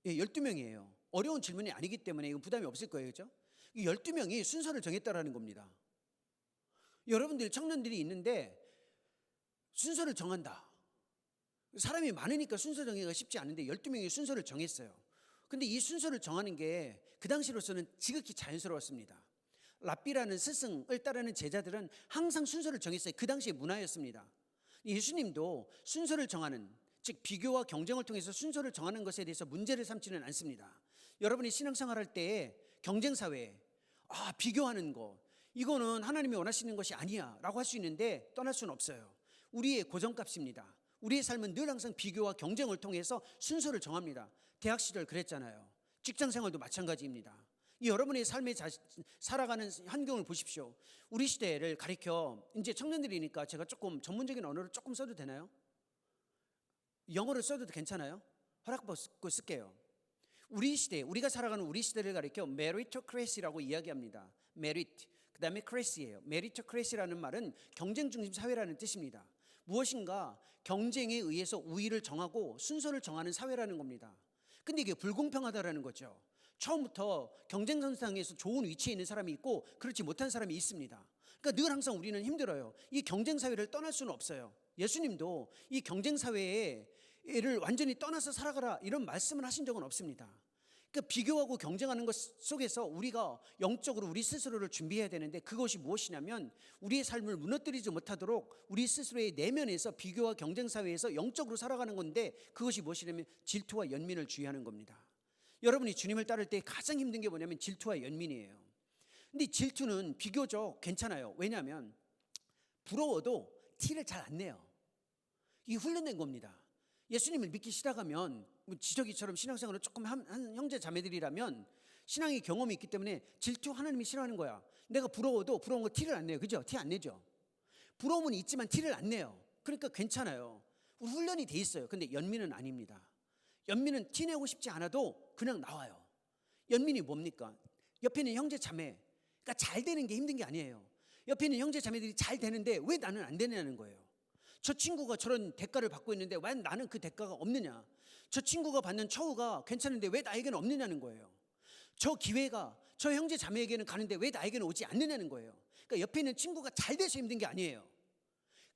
12명이에요. 어려운 질문이 아니기 때문에 이건 부담이 없을 거예요. 그렇죠? 12명이 순서를 정했다라는 겁니다. 여러분들 청년들이 있는데 순서를 정한다. 사람이 많으니까 순서 정하기가 쉽지 않은데 12명이 순서를 정했어요. 근데 이 순서를 정하는 게 그 당시로서는 지극히 자연스러웠습니다. 랍비라는 스승을 따르는 제자들은 항상 순서를 정했어요. 그 당시의 문화였습니다. 예수님도 순서를 정하는, 즉 비교와 경쟁을 통해서 순서를 정하는 것에 대해서 문제를 삼지는 않습니다. 여러분이 신앙생활할 때 경쟁사회, 비교하는 거, 이거는 하나님이 원하시는 것이 아니야 라고 할 수 있는데 떠날 수는 없어요. 우리의 고정값입니다. 우리의 삶은 늘 항상 비교와 경쟁을 통해서 순서를 정합니다. 대학 시절 그랬잖아요. 직장 생활도 마찬가지입니다. 여러분의 삶에 살아가는 환경을 보십시오. 우리 시대를 가리켜, 이제 청년들이니까 제가 조금 전문적인 언어를 조금 써도 되나요? 영어를 써도 괜찮아요? 허락받고 쓸게요. 우리 시대, 우리가 살아가는 우리 시대를 가리켜 meritocracy라고 이야기합니다. merit, 그 다음에 cracy예요. meritocracy라는 말은 경쟁 중심 사회라는 뜻입니다. 무엇인가 경쟁에 의해서 우위를 정하고 순서를 정하는 사회라는 겁니다. 근데 이게 불공평하다라는 거죠. 처음부터 경쟁선상에서 좋은 위치에 있는 사람이 있고 그렇지 못한 사람이 있습니다. 그러니까 늘 항상 우리는 힘들어요. 이 경쟁사회를 떠날 수는 없어요. 예수님도 이 경쟁사회를 완전히 떠나서 살아가라 이런 말씀을 하신 적은 없습니다. 그러니까 비교하고 경쟁하는 것 속에서 우리가 영적으로 우리 스스로를 준비해야 되는데 그것이 무엇이냐면 우리의 삶을 무너뜨리지 못하도록 우리 스스로의 내면에서 비교와 경쟁사회에서 영적으로 살아가는 건데 그것이 무엇이냐면 질투와 연민을 주의하는 겁니다. 여러분이 주님을 따를 때 가장 힘든 게 뭐냐면 질투와 연민이에요. 근데 질투는 비교적 괜찮아요. 왜냐하면 부러워도 티를 잘 안 내요. 이게 훈련된 겁니다. 예수님을 믿기 시작하면 지저귀처럼 신앙생활을 조금 한 형제 자매들이라면 신앙의 경험이 있기 때문에 질투 하나님이 싫어하는 거야. 내가 부러워도 부러운 거 티를 안 내요. 그죠? 티 안 내죠. 부러움은 있지만 티를 안 내요. 그러니까 괜찮아요. 우리 훈련이 돼 있어요. 근데 연민은 아닙니다. 연민은 티 내고 싶지 않아도 그냥 나와요. 연민이 뭡니까? 옆에 있는 형제 자매, 그러니까 잘 되는 게 힘든 게 아니에요. 옆에 있는 형제 자매들이 잘 되는데 왜 나는 안 되냐는 거예요. 저 친구가 저런 대가를 받고 있는데 왜 나는 그 대가가 없느냐. 저 친구가 받는 처우가 괜찮은데 왜 나에게는 없느냐는 거예요. 저 기회가 저 형제 자매에게는 가는데 왜 나에게는 오지 않느냐는 거예요. 그러니까 옆에 있는 친구가 잘 돼서 힘든 게 아니에요.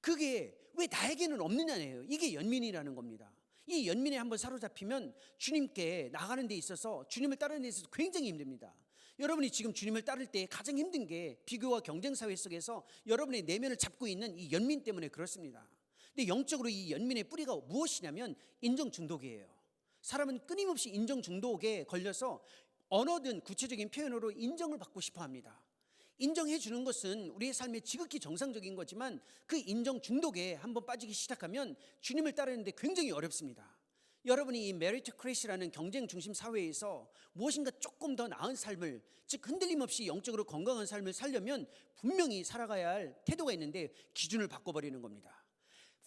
그게 왜 나에게는 없느냐예요. 이게 연민이라는 겁니다. 이 연민에 한번 사로잡히면 주님께 나가는 데 있어서 주님을 따르는 데 있어서 굉장히 힘듭니다. 여러분이 지금 주님을 따를 때 가장 힘든 게 비교와 경쟁 사회 속에서 여러분의 내면을 잡고 있는 이 연민 때문에 그렇습니다. 근데 영적으로 이 연민의 뿌리가 무엇이냐면 인정 중독이에요. 사람은 끊임없이 인정 중독에 걸려서 언어든 구체적인 표현으로 인정을 받고 싶어 합니다. 인정해 주는 것은 우리의 삶에 지극히 정상적인 거지만 그 인정 중독에 한번 빠지기 시작하면 주님을 따르는데 굉장히 어렵습니다. 여러분이 이 메리토크래시라는 경쟁 중심 사회에서 무엇인가 조금 더 나은 삶을, 즉 흔들림 없이 영적으로 건강한 삶을 살려면 분명히 살아가야 할 태도가 있는데 기준을 바꿔버리는 겁니다.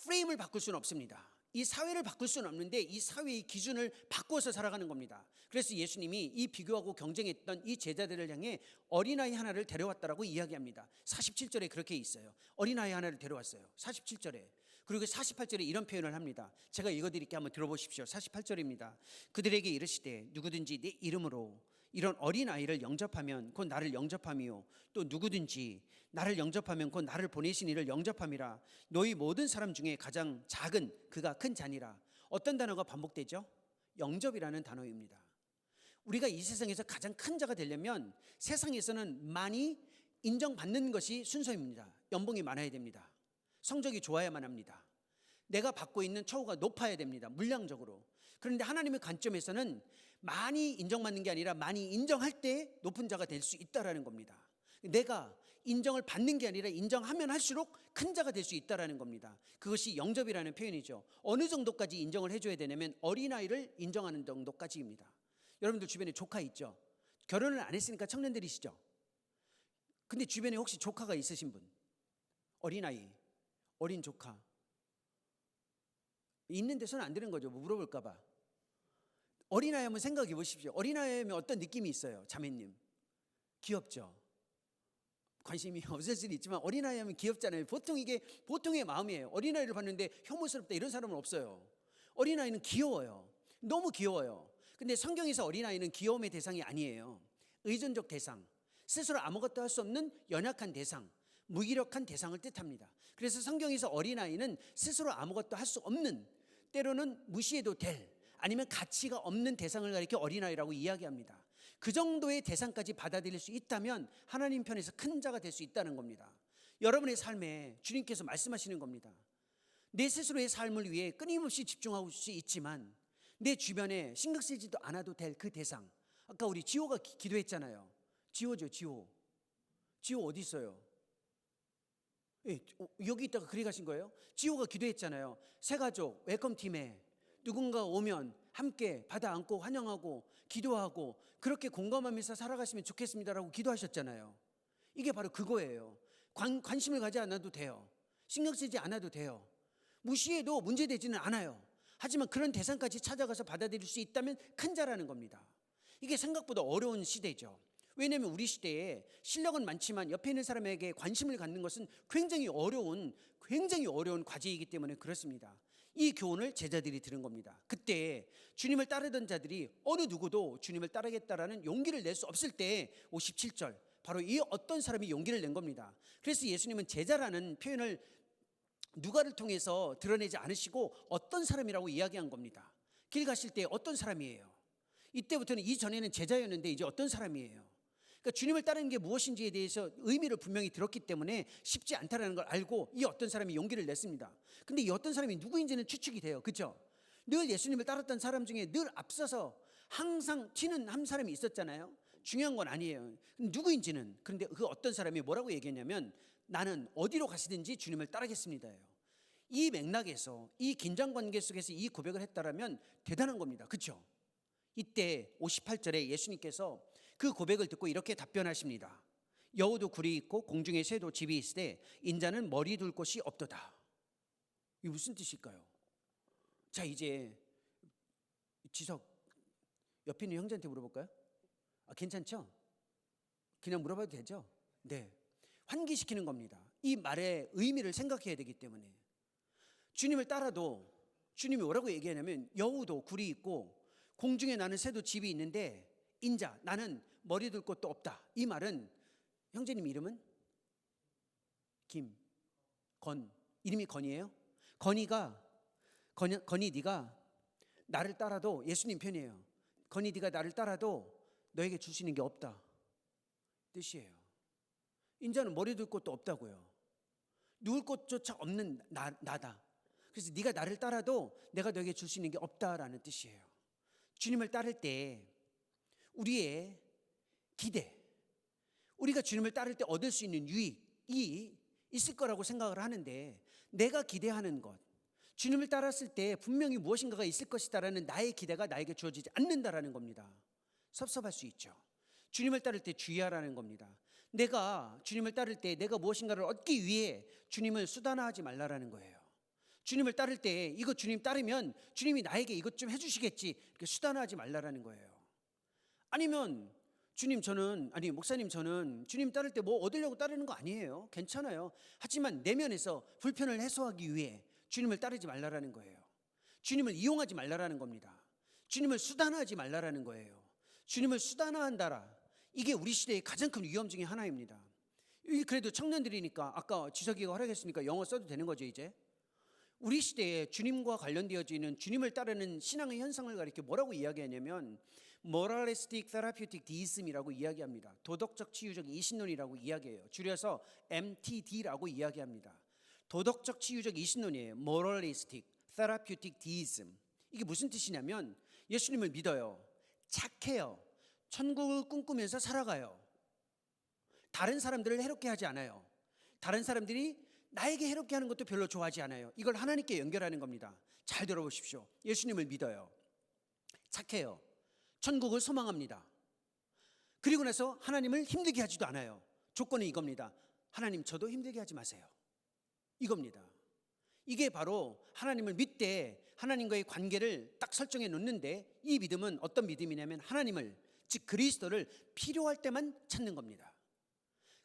프레임을 바꿀 수는 없습니다. 이 사회를 바꿀 수는 없는데 이 사회의 기준을 바꿔서 살아가는 겁니다. 그래서 예수님이 이 비교하고 경쟁했던 이 제자들을 향해 어린아이 하나를 데려왔다라고 이야기합니다. 47절에 그렇게 있어요. 어린아이 하나를 데려왔어요. 47절에. 그리고 48절에 이런 표현을 합니다. 제가 읽어드릴게요. 한번 들어보십시오. 48절입니다. 그들에게 이르시되 누구든지 내 이름으로 이런 어린아이를 영접하면 곧 나를 영접함이요 또 누구든지 나를 영접하면 곧 나를 보내신 이를 영접함이라. 너희 모든 사람 중에 가장 작은 그가 큰 자니라. 어떤 단어가 반복되죠? 영접이라는 단어입니다. 우리가 이 세상에서 가장 큰 자가 되려면 세상에서는 많이 인정받는 것이 순서입니다. 연봉이 많아야 됩니다. 성적이 좋아야만 합니다. 내가 받고 있는 처우가 높아야 됩니다. 물량적으로. 그런데 하나님의 관점에서는 많이 인정받는 게 아니라 많이 인정할 때 높은 자가 될 수 있다라는 겁니다. 내가 인정을 받는 게 아니라 인정하면 할수록 큰 자가 될 수 있다라는 겁니다. 그것이 영접이라는 표현이죠. 어느 정도까지 인정을 해줘야 되냐면 어린아이를 인정하는 정도까지입니다. 여러분들 주변에 조카 있죠? 결혼을 안 했으니까 청년들이시죠? 근데 주변에 혹시 조카가 있으신 분? 어린아이, 어린 조카 있는데 손 안 드는 거죠. 뭐 물어볼까 봐. 어린아이 한번 생각해 보십시오. 어린아이 하면 어떤 느낌이 있어요? 자매님 귀엽죠? 관심이 없을 수는 있지만 어린아이 하면 귀엽잖아요. 보통 이게 보통의 마음이에요. 어린아이를 봤는데 혐오스럽다 이런 사람은 없어요. 어린아이는 귀여워요. 너무 귀여워요. 근데 성경에서 어린아이는 귀여움의 대상이 아니에요. 의존적 대상, 스스로 아무것도 할 수 없는 연약한 대상, 무기력한 대상을 뜻합니다. 그래서 성경에서 어린아이는 스스로 아무것도 할 수 없는, 때로는 무시해도 될, 아니면 가치가 없는 대상을 가리켜 어린아이라고 이야기합니다. 그 정도의 대상까지 받아들일 수 있다면 하나님 편에서 큰 자가 될 수 있다는 겁니다. 여러분의 삶에 주님께서 말씀하시는 겁니다. 내 스스로의 삶을 위해 끊임없이 집중하고 수 있지만 내 주변에 신경 쓰지도 않아도 될 그 대상. 아까 우리 지호가 기도했잖아요. 지호죠, 지호. 지호 어디 있어요? 예, 여기 있다가 그리 가신 거예요? 지호가 기도했잖아요. 새가족 웰컴팀에 누군가 오면 함께 받아 안고 환영하고 기도하고 그렇게 공감하면서 살아가시면 좋겠습니다라고 기도하셨잖아요. 이게 바로 그거예요. 관심을 가지 않아도 돼요. 신경 쓰지 않아도 돼요. 무시해도 문제되지는 않아요. 하지만 그런 대상까지 찾아가서 받아들일 수 있다면 큰 자라는 겁니다. 이게 생각보다 어려운 시대죠. 왜냐하면 우리 시대에 실력은 많지만 옆에 있는 사람에게 관심을 갖는 것은 굉장히 어려운 과제이기 때문에 그렇습니다. 이 교훈을 제자들이 들은 겁니다. 그때 주님을 따르던 자들이 어느 누구도 주님을 따르겠다라는 용기를 낼 수 없을 때 57절 바로 이 어떤 사람이 용기를 낸 겁니다. 그래서 예수님은 제자라는 표현을 누가를 통해서 드러내지 않으시고 어떤 사람이라고 이야기한 겁니다. 길 가실 때 어떤 사람이에요? 이때부터는 이전에는 제자였는데 이제 어떤 사람이에요? 그러니까 주님을 따르는 게 무엇인지에 대해서 의미를 분명히 들었기 때문에 쉽지 않다는 걸 알고 이 어떤 사람이 용기를 냈습니다. 근데 이 어떤 사람이 누구인지는 추측이 돼요. 그렇죠? 늘 예수님을 따랐던 사람 중에 늘 앞서서 항상 튀는 한 사람이 있었잖아요. 중요한 건 아니에요. 누구인지는. 그런데 그 어떤 사람이 뭐라고 얘기했냐면 나는 어디로 가시든지 주님을 따르겠습니다예요. 이 맥락에서 이 긴장 관계 속에서 이 고백을 했다라면 대단한 겁니다. 그렇죠? 이때 58절에 예수님께서 그 고백을 듣고 이렇게 답변하십니다. 여우도 굴이 있고 공중에 새도 집이 있으되 인자는 머리 둘 곳이 없도다. 이게 무슨 뜻일까요? 자, 이제 지석 옆에 있는 형제한테 물어볼까요? 괜찮죠? 그냥 물어봐도 되죠? 네. 환기시키는 겁니다. 이 말의 의미를 생각해야 되기 때문에 주님을 따라도 주님이 뭐라고 얘기하냐면 여우도 굴이 있고 공중에 나는 새도 집이 있는데 인자 나는 머리 둘 곳도 없다. 이 말은 형제님 이름은 김건 이름이 건이에요? 건이 네가 나를 따라도 예수님 편이에요. 건이 네가 나를 따라도 너에게 줄 수 있는 게 없다 뜻이에요. 인자는 머리 둘 곳도 없다고요. 누울 곳조차 없는 나다. 그래서 네가 나를 따라도 내가 너에게 줄 수 있는 게 없다라는 뜻이에요. 주님을 따를 때 우리의 기대, 우리가 주님을 따를 때 얻을 수 있는 유익이 있을 거라고 생각을 하는데 내가 기대하는 것, 주님을 따랐을 때 분명히 무엇인가가 있을 것이다라는 나의 기대가 나에게 주어지지 않는다라는 겁니다. 섭섭할 수 있죠. 주님을 따를 때 주의하라는 겁니다. 내가 주님을 따를 때 내가 무엇인가를 얻기 위해 주님을 수단화하지 말라라는 거예요. 주님을 따를 때 이거 주님 따르면 주님이 나에게 이것 좀 해주시겠지 이렇게 수단화하지 말라라는 거예요. 아니면 목사님 저는 주님 따를 때 뭐 얻으려고 따르는 거 아니에요. 괜찮아요. 하지만 내면에서 불편을 해소하기 위해 주님을 따르지 말라라는 거예요. 주님을 이용하지 말라라는 겁니다. 주님을 수단화하지 말라라는 거예요. 주님을 수단화한다라. 이게 우리 시대의 가장 큰 위험 중에 하나입니다. 그래도 청년들이니까 아까 지석이가 허락했으니까 영어 써도 되는 거죠 이제. 우리 시대에 주님과 관련되어지는 주님을 따르는 신앙의 현상을 가리켜 뭐라고 이야기하냐면 Moralistic Therapeutic Deism이라고 이야기합니다. 도덕적 치유적 이신론이라고 이야기해요. 줄여서 MTD라고 이야기합니다. 도덕적 치유적 이신론이에요. Moralistic Therapeutic Deism. 이게 무슨 뜻이냐면 예수님을 믿어요. 착해요. 천국을 꿈꾸면서 살아가요. 다른 사람들을 해롭게 하지 않아요. 다른 사람들이 나에게 해롭게 하는 것도 별로 좋아하지 않아요. 이걸 하나님께 연결하는 겁니다. 잘 들어보십시오. 예수님을 믿어요. 착해요. 천국을 소망합니다. 그리고 나서 하나님을 힘들게 하지도 않아요. 조건은 이겁니다. 하나님 저도 힘들게 하지 마세요. 이겁니다. 이게 바로 하나님을 믿되 하나님과의 관계를 딱 설정해 놓는데 이 믿음은 어떤 믿음이냐면 하나님을 즉 그리스도를 필요할 때만 찾는 겁니다.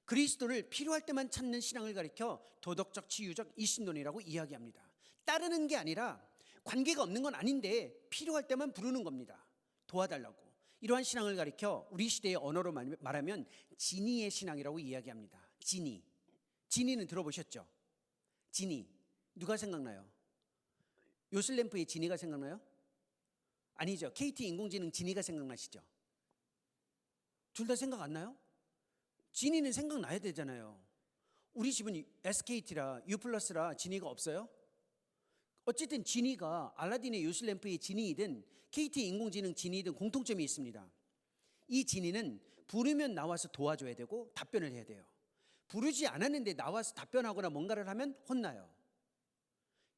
그리스도를 필요할 때만 찾는 신앙을 가리켜 도덕적 치유적 이신론이라고 이야기합니다. 따르는 게 아니라 관계가 없는 건 아닌데 필요할 때만 부르는 겁니다. 도와달라고. 이러한 신앙을 가리켜 우리 시대의 언어로 말하면 진이의 신앙이라고 이야기합니다. 진이. 진이는 들어보셨죠? 진이. 누가 생각나요? 요슬램프의 진이가 생각나요? 아니죠. KT 인공지능 진이가 생각나시죠? 둘 다 생각 안 나요? 진이는 생각나야 되잖아요. 우리 집은 SKT라 U+라 진이가 없어요? 어쨌든 진이가 알라딘의 요슬램프의 진이든 KT 인공지능 진이든 공통점이 있습니다. 이 진이는 부르면 나와서 도와줘야 되고 답변을 해야 돼요. 부르지 않았는데 나와서 답변하거나 뭔가를 하면 혼나요.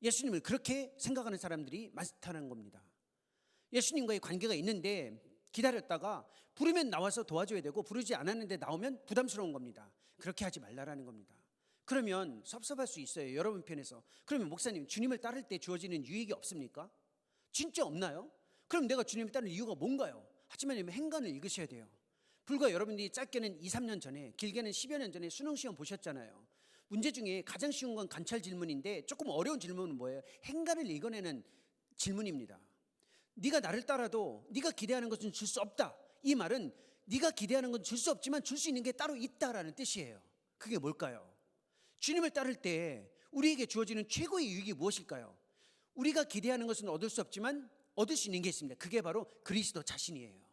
예수님을 그렇게 생각하는 사람들이 많다는 겁니다. 예수님과의 관계가 있는데 기다렸다가 부르면 나와서 도와줘야 되고 부르지 않았는데 나오면 부담스러운 겁니다. 그렇게 하지 말라라는 겁니다. 그러면 섭섭할 수 있어요. 여러분 편에서. 그러면 목사님 주님을 따를 때 주어지는 유익이 없습니까? 진짜 없나요? 그럼 내가 주님을 따르는 이유가 뭔가요? 하지만 행간을 읽으셔야 돼요. 불과 여러분들이 짧게는 2, 3년 전에 길게는 10여 년 전에 수능시험 보셨잖아요. 문제 중에 가장 쉬운 건 관찰 질문인데 조금 어려운 질문은 뭐예요? 행간을 읽어내는 질문입니다. 네가 나를 따라도 네가 기대하는 것은 줄 수 없다. 이 말은 네가 기대하는 건 줄 수 없지만 줄 수 있는 게 따로 있다라는 뜻이에요. 그게 뭘까요? 주님을 따를 때 우리에게 주어지는 최고의 유익이 무엇일까요? 우리가 기대하는 것은 얻을 수 없지만 얻을 수 있는 게 있습니다. 그게 바로 그리스도 자신이에요.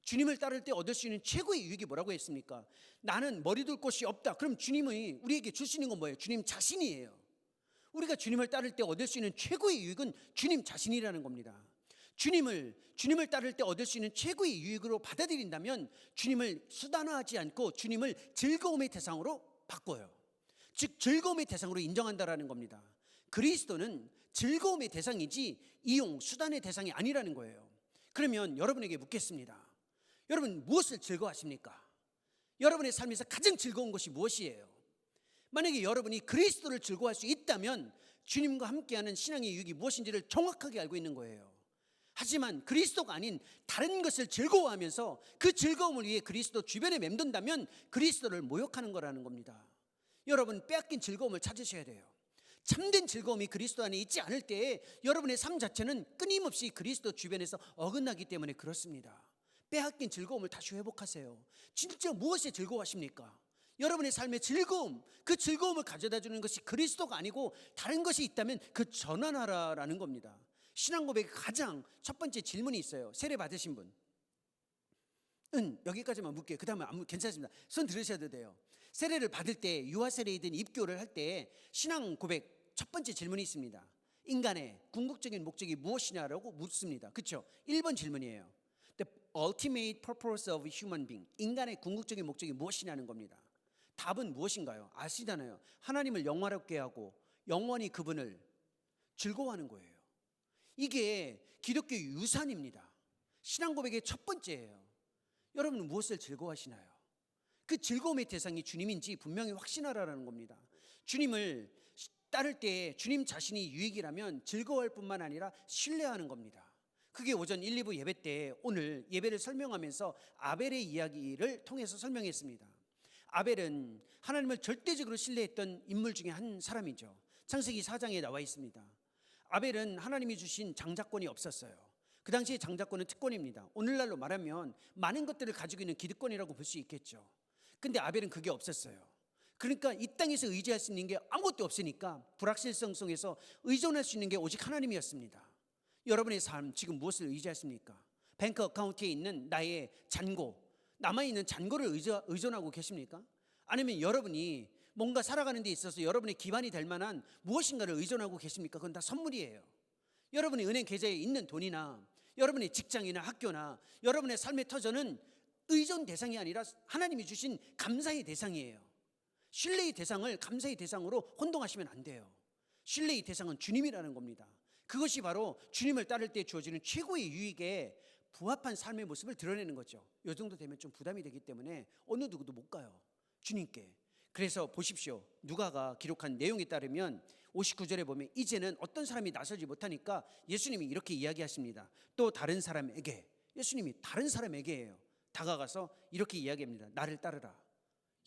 주님을 따를 때 얻을 수 있는 최고의 유익이 뭐라고 했습니까? 나는 머리 둘 곳이 없다. 그럼 주님이 우리에게 줄 수 있는 건 뭐예요? 주님 자신이에요. 우리가 주님을 따를 때 얻을 수 있는 최고의 유익은 주님 자신이라는 겁니다. 주님을 따를 때 얻을 수 있는 최고의 유익으로 받아들인다면 주님을 수단화하지 않고 주님을 즐거움의 대상으로 바꿔요. 즉 즐거움의 대상으로 인정한다라는 겁니다. 그리스도는 즐거움의 대상이지 이용, 수단의 대상이 아니라는 거예요. 그러면 여러분에게 묻겠습니다. 여러분 무엇을 즐거워하십니까? 여러분의 삶에서 가장 즐거운 것이 무엇이에요? 만약에 여러분이 그리스도를 즐거워할 수 있다면 주님과 함께하는 신앙의 유익이 무엇인지를 정확하게 알고 있는 거예요. 하지만 그리스도가 아닌 다른 것을 즐거워하면서 그 즐거움을 위해 그리스도 주변에 맴돈다면 그리스도를 모욕하는 거라는 겁니다. 여러분 빼앗긴 즐거움을 찾으셔야 돼요. 참된 즐거움이 그리스도 안에 있지 않을 때에 여러분의 삶 자체는 끊임없이 그리스도 주변에서 어긋나기 때문에 그렇습니다. 빼앗긴 즐거움을 다시 회복하세요. 진짜 무엇에 즐거워하십니까? 여러분의 삶의 즐거움, 그 즐거움을 가져다 주는 것이 그리스도가 아니고 다른 것이 있다면 그 전환하라라는 겁니다. 신앙 고백의 가장 첫 번째 질문이 있어요. 세례 받으신 분? 여기까지만 묻게요. 그 다음에 괜찮습니다. 손 들으셔도 돼요. 세례를 받을 때 유아 세례이든 입교를 할 때 신앙 고백 첫 번째 질문이 있습니다. 인간의 궁극적인 목적이 무엇이냐라고 묻습니다. 그렇죠? 1번 질문이에요. The ultimate purpose of human being. 인간의 궁극적인 목적이 무엇이냐는 겁니다. 답은 무엇인가요? 아시잖아요. 하나님을 영화롭게 하고 영원히 그분을 즐거워하는 거예요. 이게 기독교 유산입니다. 신앙 고백의 첫 번째예요. 여러분은 무엇을 즐거워하시나요? 그 즐거움의 대상이 주님인지 분명히 확신하라는 겁니다. 주님을 따를 때 주님 자신이 유익이라면 즐거워할 뿐만 아니라 신뢰하는 겁니다. 그게 오전 1, 2부 예배 때 오늘 예배를 설명하면서 아벨의 이야기를 통해서 설명했습니다. 아벨은 하나님을 절대적으로 신뢰했던 인물 중에 한 사람이죠. 창세기 4장에 나와 있습니다. 아벨은 하나님이 주신 장자권이 없었어요. 그 당시에 장자권은 특권입니다. 오늘날로 말하면 많은 것들을 가지고 있는 기득권이라고 볼 수 있겠죠. 근데 아벨은 그게 없었어요. 그러니까 이 땅에서 의지할 수 있는 게 아무것도 없으니까 불확실성 속에서 의존할 수 있는 게 오직 하나님이었습니다. 여러분의 삶 지금 무엇을 의지하십니까? 뱅크 어카운트에 있는 나의 잔고, 남아있는 잔고를 의존하고 계십니까? 아니면 여러분이 뭔가 살아가는 데 있어서 여러분의 기반이 될 만한 무엇인가를 의존하고 계십니까? 그건 다 선물이에요. 여러분의 은행 계좌에 있는 돈이나 여러분의 직장이나 학교나 여러분의 삶의 터전은 의존 대상이 아니라 하나님이 주신 감사의 대상이에요. 신뢰의 대상을 감사의 대상으로 혼동하시면 안 돼요. 신뢰의 대상은 주님이라는 겁니다. 그것이 바로 주님을 따를 때 주어지는 최고의 유익에 부합한 삶의 모습을 드러내는 거죠. 이 정도 되면 좀 부담이 되기 때문에 어느 누구도 못 가요, 주님께. 그래서 보십시오. 누가가 기록한 내용에 따르면 59절에 보면 이제는 어떤 사람이 나서지 못하니까 예수님이 이렇게 이야기하십니다. 또 다른 사람에게, 예수님이 다른 사람에게예요, 다가가서 이렇게 이야기합니다. 나를 따르라.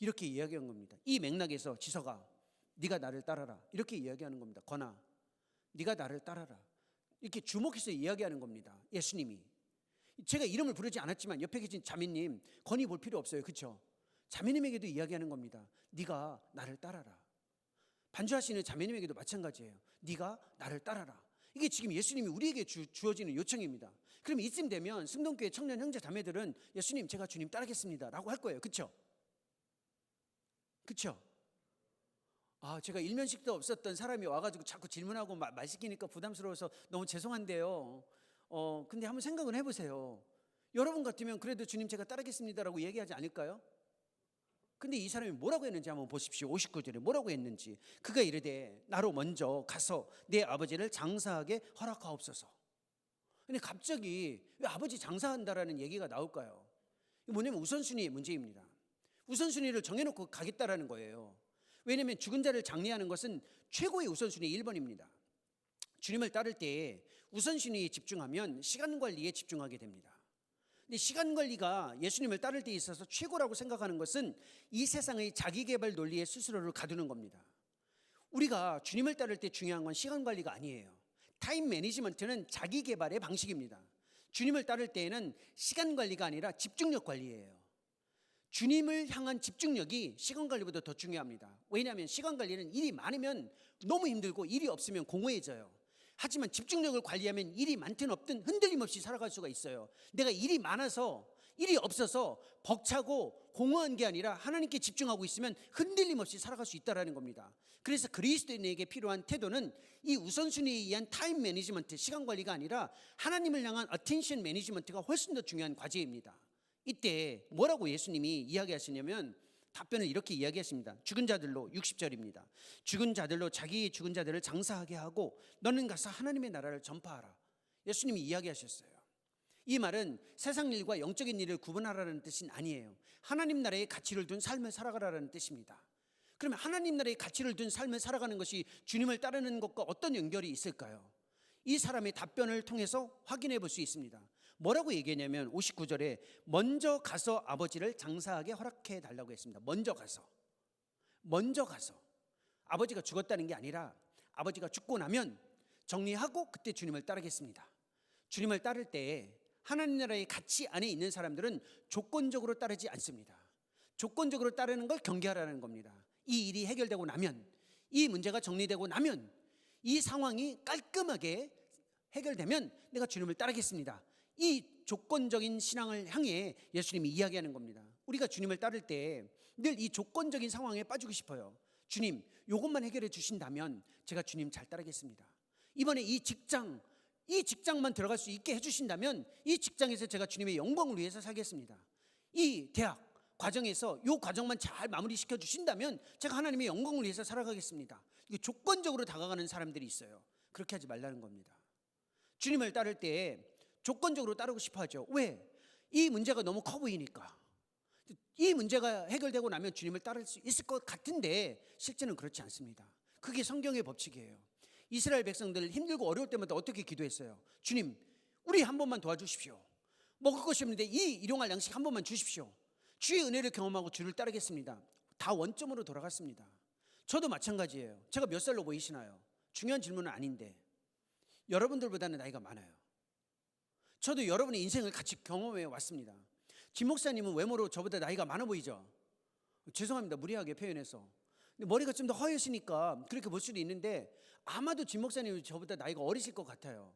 이렇게 이야기한 겁니다. 이 맥락에서 지서가 네가 나를 따라라 이렇게 이야기하는 겁니다. 건아 네가 나를 따라라 이렇게 주목해서 이야기하는 겁니다. 예수님이. 제가 이름을 부르지 않았지만 옆에 계신 자매님 건의 볼 필요 없어요. 그렇죠? 자매님에게도 이야기하는 겁니다. 네가 나를 따라라. 반주하시는 자매님에게도 마찬가지예요. 네가 나를 따라라. 이게 지금 예수님이 우리에게 주어지는 요청입니다. 그럼 이쯤 되면 승동교회 청년 형제 자매들은 예수님 제가 주님 따르겠습니다 라고 할 거예요. 그렇죠? 그렇죠? 제가 일면식도 없었던 사람이 와가지고 자꾸 질문하고 말 시키니까 부담스러워서 너무 죄송한데요. 근데 한번 생각을 해보세요. 여러분 같으면 그래도 주님 제가 따르겠습니다라고 얘기하지 않을까요? 근데 이 사람이 뭐라고 했는지 한번 보십시오. 59절에 뭐라고 했는지. 그가 이르되 나로 먼저 가서 내 아버지를 장사하게 허락하옵소서. 근데 갑자기 왜 아버지 장사한다라는 얘기가 나올까요? 뭐냐면 우선순위의 문제입니다. 우선순위를 정해놓고 가겠다라는 거예요. 왜냐하면 죽은 자를 장례하는 것은 최고의 우선순위 1번입니다. 주님을 따를 때 우선순위에 집중하면 시간 관리에 집중하게 됩니다. 근데 시간 관리가 예수님을 따를 때 있어서 최고라고 생각하는 것은 이 세상의 자기개발 논리에 스스로를 가두는 겁니다. 우리가 주님을 따를 때 중요한 건 시간 관리가 아니에요. 타임 매니지먼트는 자기개발의 방식입니다. 주님을 따를 때에는 시간 관리가 아니라 집중력 관리예요. 주님을 향한 집중력이 시간 관리보다 더 중요합니다. 왜냐하면 시간 관리는 일이 많으면 너무 힘들고 일이 없으면 공허해져요. 하지만 집중력을 관리하면 일이 많든 없든 흔들림 없이 살아갈 수가 있어요. 내가 일이 많아서 일이 없어서 벅차고 공허한 게 아니라 하나님께 집중하고 있으면 흔들림 없이 살아갈 수 있다는 겁니다. 그래서 그리스도인에게 필요한 태도는 이 우선순위에 의한 타임 매니지먼트, 시간 관리가 아니라 하나님을 향한 어텐션 매니지먼트가 훨씬 더 중요한 과제입니다. 이때 뭐라고 예수님이 이야기하시냐면 답변을 이렇게 이야기했습니다. 죽은 자들로 60절입니다. 죽은 자들로 자기의 죽은 자들을 장사하게 하고 너는 가서 하나님의 나라를 전파하라. 예수님이 이야기하셨어요. 이 말은 세상 일과 영적인 일을 구분하라는 뜻은 아니에요. 하나님 나라의 가치를 둔 삶을 살아가라는 뜻입니다. 그러면 하나님 나라의 가치를 둔 삶을 살아가는 것이 주님을 따르는 것과 어떤 연결이 있을까요? 이 사람의 답변을 통해서 확인해 볼 수 있습니다. 뭐라고 얘기했냐면 59절에 먼저 가서 아버지를 장사하게 허락해 달라고 했습니다. 먼저 가서 아버지가 죽었다는 게 아니라 아버지가 죽고 나면 정리하고 그때 주님을 따르겠습니다. 주님을 따를 때 하나님 나라의 가치 안에 있는 사람들은 조건적으로 따르지 않습니다. 조건적으로 따르는 걸 경계하라는 겁니다. 이 일이 해결되고 나면, 이 문제가 정리되고 나면, 이 상황이 깔끔하게 해결되면 내가 주님을 따르겠습니다. 이 조건적인 신앙을 향해 예수님이 이야기하는 겁니다. 우리가 주님을 따를 때 늘 이 조건적인 상황에 빠지고 싶어요. 주님, 이것만 해결해 주신다면 제가 주님 잘 따르겠습니다. 이번에 이 직장만 들어갈 수 있게 해주신다면 이 직장에서 제가 주님의 영광을 위해서 살겠습니다. 이 대학 과정에서 이 과정만 잘 마무리시켜 주신다면 제가 하나님의 영광을 위해서 살아가겠습니다. 이게 조건적으로 다가가는 사람들이 있어요. 그렇게 하지 말라는 겁니다. 주님을 따를 때 조건적으로 따르고 싶어 하죠. 왜? 이 문제가 너무 커 보이니까. 이 문제가 해결되고 나면 주님을 따를 수 있을 것 같은데 실제는 그렇지 않습니다. 그게 성경의 법칙이에요. 이스라엘 백성들 힘들고 어려울 때마다 어떻게 기도했어요? 주님, 우리 한 번만 도와주십시오. 먹을 것이 없는데 이 일용할 양식 한 번만 주십시오. 주의 은혜를 경험하고 주를 따르겠습니다. 다 원점으로 돌아갔습니다. 저도 마찬가지예요. 제가 몇 살로 보이시나요? 중요한 질문은 아닌데 여러분들보다는 나이가 많아요. 저도 여러분의 인생을 같이 경험해 왔습니다. 김 목사님은 외모로 저보다 나이가 많아 보이죠? 죄송합니다, 무리하게 표현해서. 근데 머리가 좀 더 허여시니까 그렇게 볼 수도 있는데 아마도 김 목사님은 저보다 나이가 어리실 것 같아요.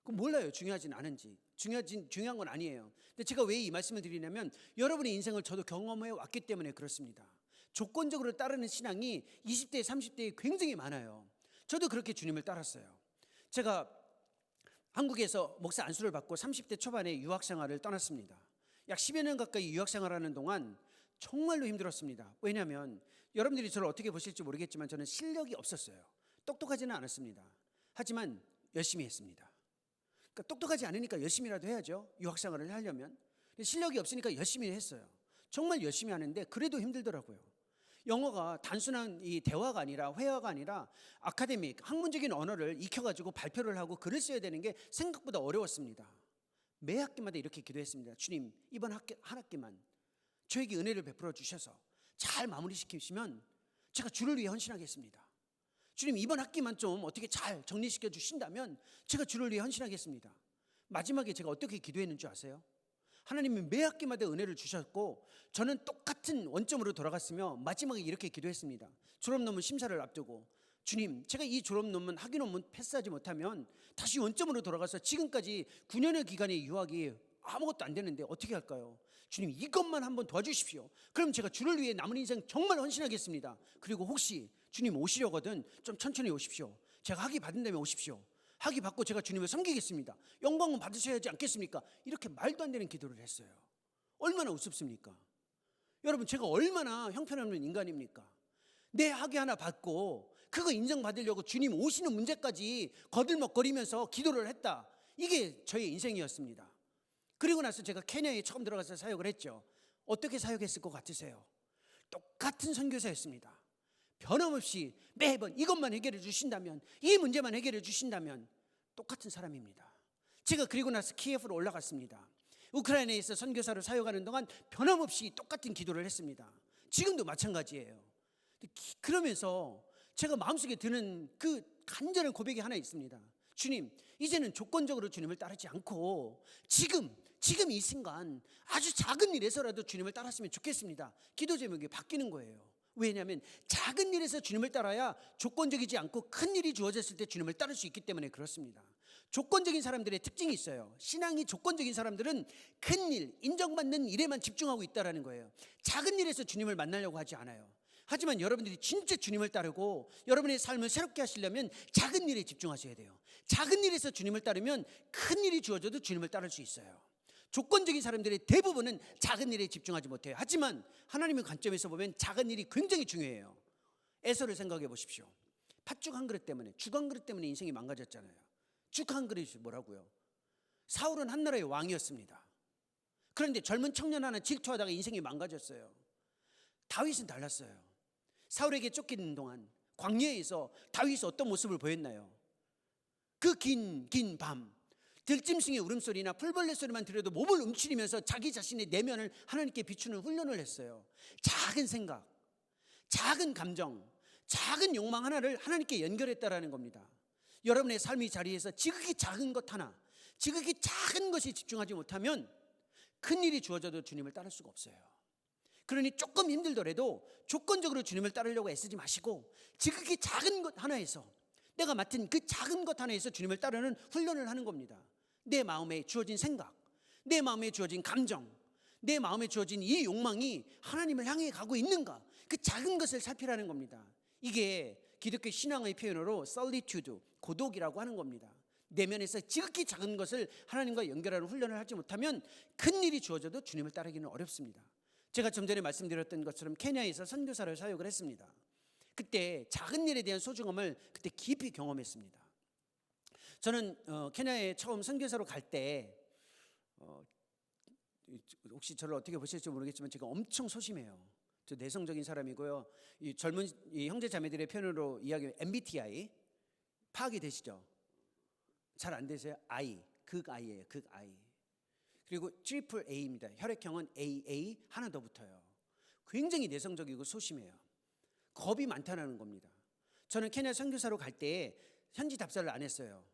그럼 몰라요, 중요하진 않은지. 중요한 건 아니에요. 근데 제가 왜 이 말씀을 드리냐면 여러분의 인생을 저도 경험해 왔기 때문에 그렇습니다. 조건적으로 따르는 신앙이 20대, 30대에 굉장히 많아요. 저도 그렇게 주님을 따랐어요. 제가 한국에서 목사 안수를 받고 30대 초반에 유학 생활을 떠났습니다. 약 10여 년 가까이 유학 생활하는 동안 정말로 힘들었습니다. 왜냐하면 여러분들이 저를 어떻게 보실지 모르겠지만 저는 실력이 없었어요. 똑똑하지는 않았습니다. 하지만 열심히 했습니다. 그러니까 똑똑하지 않으니까 열심히라도 해야죠. 유학 생활을 하려면. 실력이 없으니까 열심히 했어요. 정말 열심히 하는데 그래도 힘들더라고요. 영어가 단순한 이 대화가 아니라 회화가 아니라 아카데믹 학문적인 언어를 익혀가지고 발표를 하고 글을 써야 되는 게 생각보다 어려웠습니다. 매 학기마다 이렇게 기도했습니다. 주님, 이번 한 학기만 저에게 은혜를 베풀어 주셔서 잘 마무리시키시면 제가 주를 위해 헌신하겠습니다. 주님, 이번 학기만 좀 어떻게 잘 정리시켜 주신다면 제가 주를 위해 헌신하겠습니다. 마지막에 제가 어떻게 기도했는 줄 아세요? 하나님이 매 학기마다 은혜를 주셨고 저는 똑같은 원점으로 돌아갔으며 마지막에 이렇게 기도했습니다. 졸업 논문 심사를 앞두고 주님, 제가 이 졸업 논문 학위 논문 패스하지 못하면 다시 원점으로 돌아가서 지금까지 9년의 기간의 유학이 아무것도 안 되는데 어떻게 할까요? 주님, 이것만 한번 도와주십시오. 그럼 제가 주를 위해 남은 인생 정말 헌신하겠습니다. 그리고 혹시 주님 오시려거든 좀 천천히 오십시오. 제가 학위 받은 다음에 오십시오. 학위 받고 제가 주님을 섬기겠습니다. 영광은 받으셔야 하지 않겠습니까? 이렇게 말도 안 되는 기도를 했어요. 얼마나 우습습니까? 여러분, 제가 얼마나 형편없는 인간입니까? 내 학위 하나 받고 그거 인정받으려고 주님 오시는 문제까지 거들먹거리면서 기도를 했다. 이게 저의 인생이었습니다. 그리고 나서 제가 케냐에 처음 들어가서 사역을 했죠. 어떻게 사역했을 것 같으세요? 똑같은 선교사였습니다. 변함없이 매번 이것만 해결해 주신다면, 이 문제만 해결해 주신다면 똑같은 사람입니다. 제가 그리고 나서 키예프로 올라갔습니다. 우크라이나에서 선교사로 사역하는 동안 변함없이 똑같은 기도를 했습니다. 지금도 마찬가지예요. 그러면서 제가 마음속에 드는 그 간절한 고백이 하나 있습니다. 주님, 이제는 조건적으로 주님을 따르지 않고 지금 이 순간 아주 작은 일에서라도 주님을 따랐으면 좋겠습니다. 기도 제목이 바뀌는 거예요. 왜냐하면 작은 일에서 주님을 따라야 조건적이지 않고 큰 일이 주어졌을 때 주님을 따를 수 있기 때문에 그렇습니다. 조건적인 사람들의 특징이 있어요. 신앙이 조건적인 사람들은 큰 일, 인정받는 일에만 집중하고 있다는 거예요. 작은 일에서 주님을 만나려고 하지 않아요. 하지만 여러분들이 진짜 주님을 따르고 여러분의 삶을 새롭게 하시려면 작은 일에 집중하셔야 돼요. 작은 일에서 주님을 따르면 큰 일이 주어져도 주님을 따를 수 있어요. 조건적인 사람들의 대부분은 작은 일에 집중하지 못해요. 하지만 하나님의 관점에서 보면 작은 일이 굉장히 중요해요. 에서를 생각해 보십시오. 팥죽 한 그릇 때문에, 죽 한 그릇 때문에 인생이 망가졌잖아요. 죽 한 그릇이 뭐라고요? 사울은 한 나라의 왕이었습니다. 그런데 젊은 청년 하나 질투하다가 인생이 망가졌어요. 다윗은 달랐어요. 사울에게 쫓기는 동안 광야에서 다윗이 어떤 모습을 보였나요? 그 긴 밤 들짐승의 울음소리나 풀벌레 소리만 들려도 몸을 움츠리면서 자기 자신의 내면을 하나님께 비추는 훈련을 했어요. 작은 생각, 작은 감정, 작은 욕망 하나를 하나님께 연결했다라는 겁니다. 여러분의 삶의 자리에서 지극히 작은 것 하나, 지극히 작은 것에 집중하지 못하면 큰 일이 주어져도 주님을 따를 수가 없어요. 그러니 조금 힘들더라도 조건적으로 주님을 따르려고 애쓰지 마시고 지극히 작은 것 하나에서, 내가 맡은 그 작은 것 하나에서 주님을 따르는 훈련을 하는 겁니다. 내 마음에 주어진 생각, 내 마음에 주어진 감정, 내 마음에 주어진 이 욕망이 하나님을 향해 가고 있는가, 그 작은 것을 살피라는 겁니다. 이게 기독교 신앙의 표현으로 solitude, 고독이라고 하는 겁니다. 내면에서 지극히 작은 것을 하나님과 연결하는 훈련을 하지 못하면 큰 일이 주어져도 주님을 따르기는 어렵습니다. 제가 좀 전에 말씀드렸던 것처럼 케냐에서 선교사를 사역을 했습니다. 그때 작은 일에 대한 소중함을 그때 깊이 경험했습니다. 저는 케냐에 처음 선교사로 갈 때 혹시 저를 어떻게 보실지 모르겠지만 제가 엄청 소심해요. 저 내성적인 사람이고요. 이 젊은 이 형제 자매들의 표현으로 이야기하면 MBTI 파악이 되시죠? 잘 안 되세요? I, 극 I예요. 극 I. 그리고 트리플 A입니다. 혈액형은 AA 하나 더 붙어요. 굉장히 내성적이고 소심해요. 겁이 많다는 겁니다. 저는 케냐 선교사로 갈 때 현지 답사를 안 했어요.